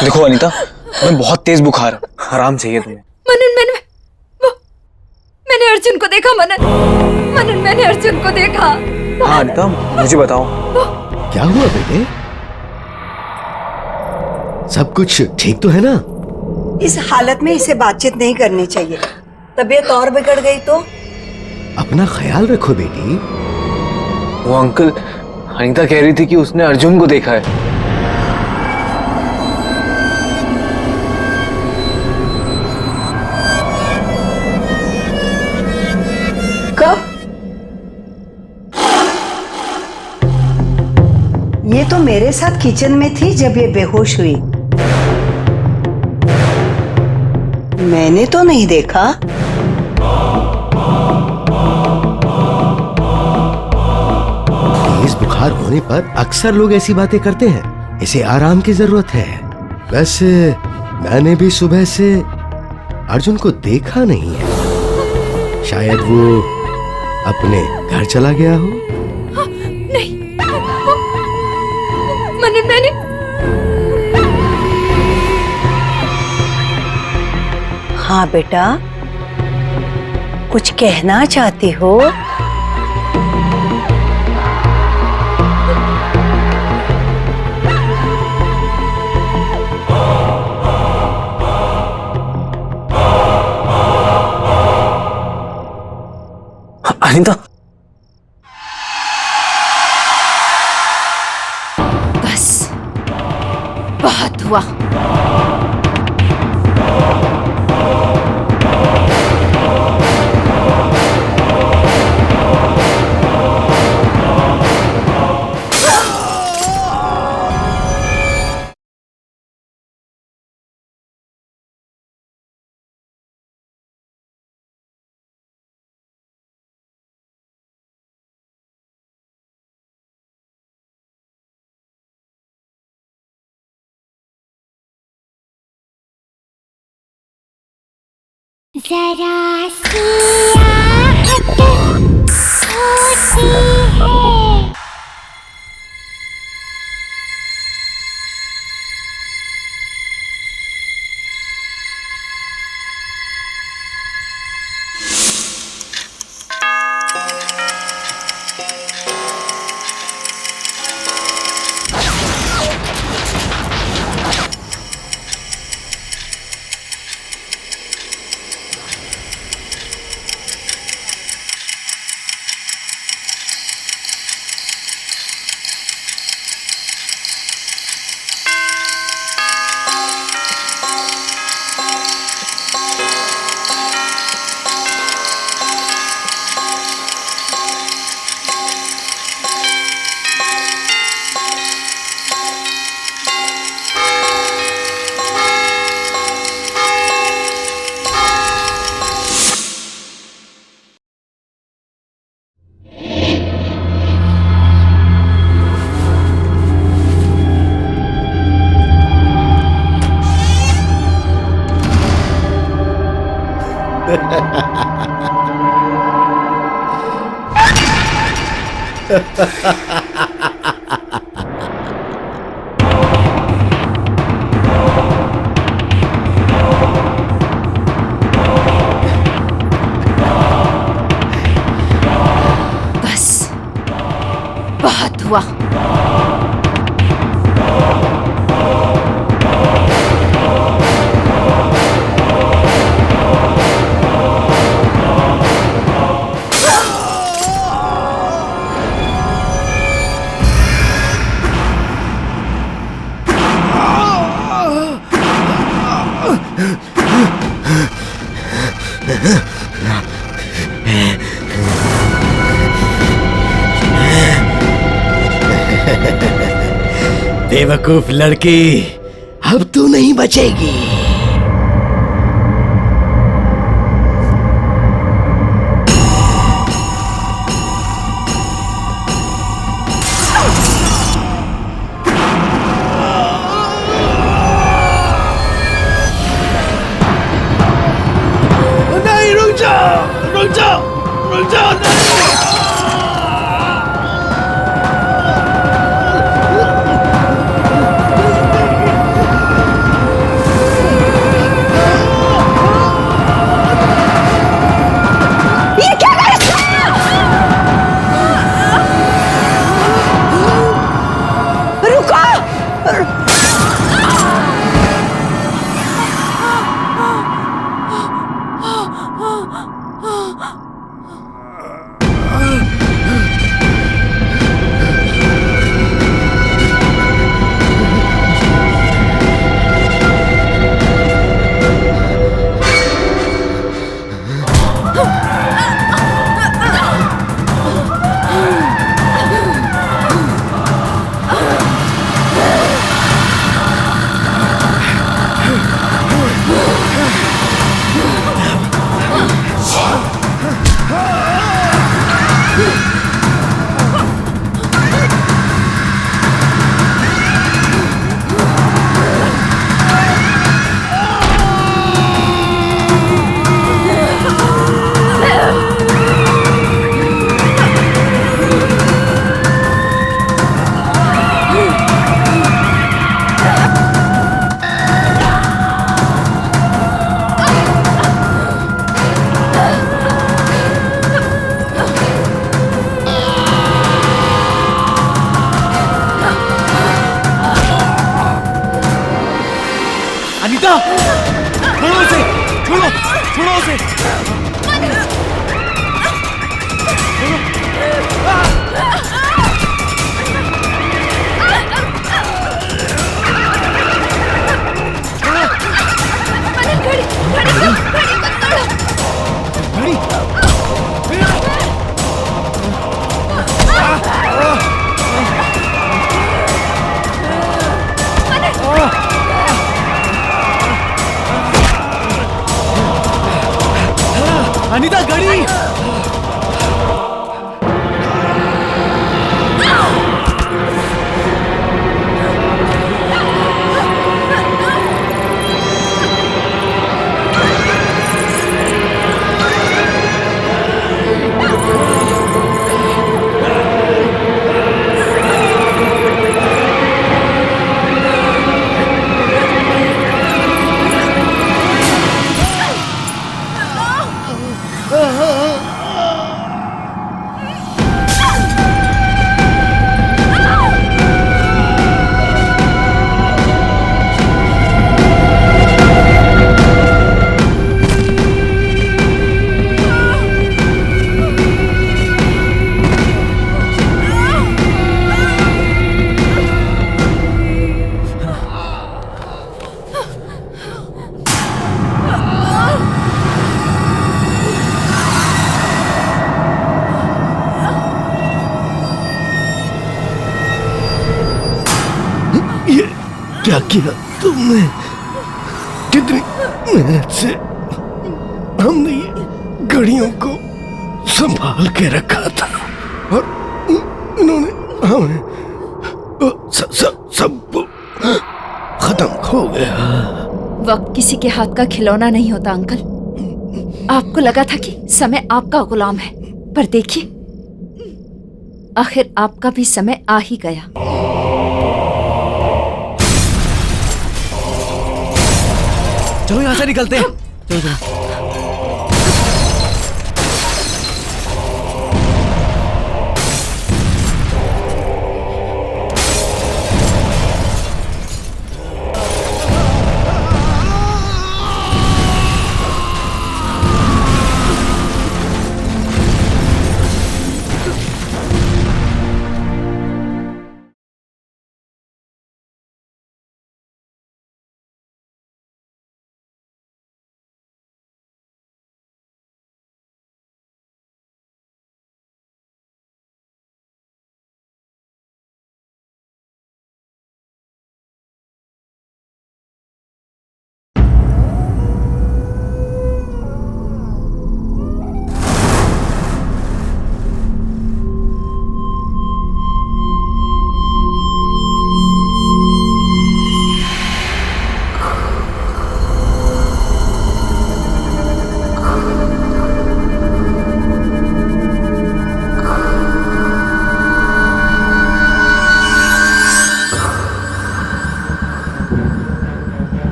[SPEAKER 11] देखो अनीता, मैं बहुत तेज बुखार है, आराम चाहिए तुम्हें।
[SPEAKER 6] मनन, मैंने अर्जुन को देखा। मनन, मैंने अर्जुन को देखा।
[SPEAKER 11] हाँ अनीता, मुझे बताओ
[SPEAKER 16] क्या हुआ बेटे? सब कुछ ठीक तो है ना?
[SPEAKER 18] इस हालत में इसे बातचीत नहीं करनी चाहिए। तबीयत और बिगड़ गई तो?
[SPEAKER 16] अपना ख्याल रखो बेटी।
[SPEAKER 11] वो अंकल, अनीता कह रही थी कि उसने अर्जुन को देखा है।
[SPEAKER 18] कब? ये तो मेरे साथ किचन में थी जब ये बेहोश हुई। मैंने तो नहीं देखा।
[SPEAKER 16] तेज बुखार होने पर अक्सर लोग ऐसी बातें करते हैं। इसे आराम की जरूरत है। वैसे मैंने भी सुबह से अर्जुन को देखा नहीं है। शायद वो अपने घर चला गया हो।
[SPEAKER 6] नहीं, मैंने
[SPEAKER 18] हाँ बेटा, कुछ कहना चाहती हो?
[SPEAKER 11] अनीता,
[SPEAKER 7] हुआ।
[SPEAKER 15] जरा सी आहट होती है।
[SPEAKER 7] बस बहुत हुआ।
[SPEAKER 16] बेवकूफ लड़की, अब तू नहीं बचेगी। नहीं, रुक जाओ, रुक जाओ, रुक जाओ, नहीं। क्या किया तुमने? कितनी मेहनत से हमने ये घड़ियों को संभाल के रखा था और इन्होंने हमें सब खत्म हो गया।
[SPEAKER 19] वक्त किसी के हाथ का खिलौना नहीं होता अंकल। आपको लगा था कि समय आपका गुलाम है, पर देखिए आखिर आपका भी समय आ ही गया।
[SPEAKER 12] चलो यहाँ से निकलते हैं। चलो चलो।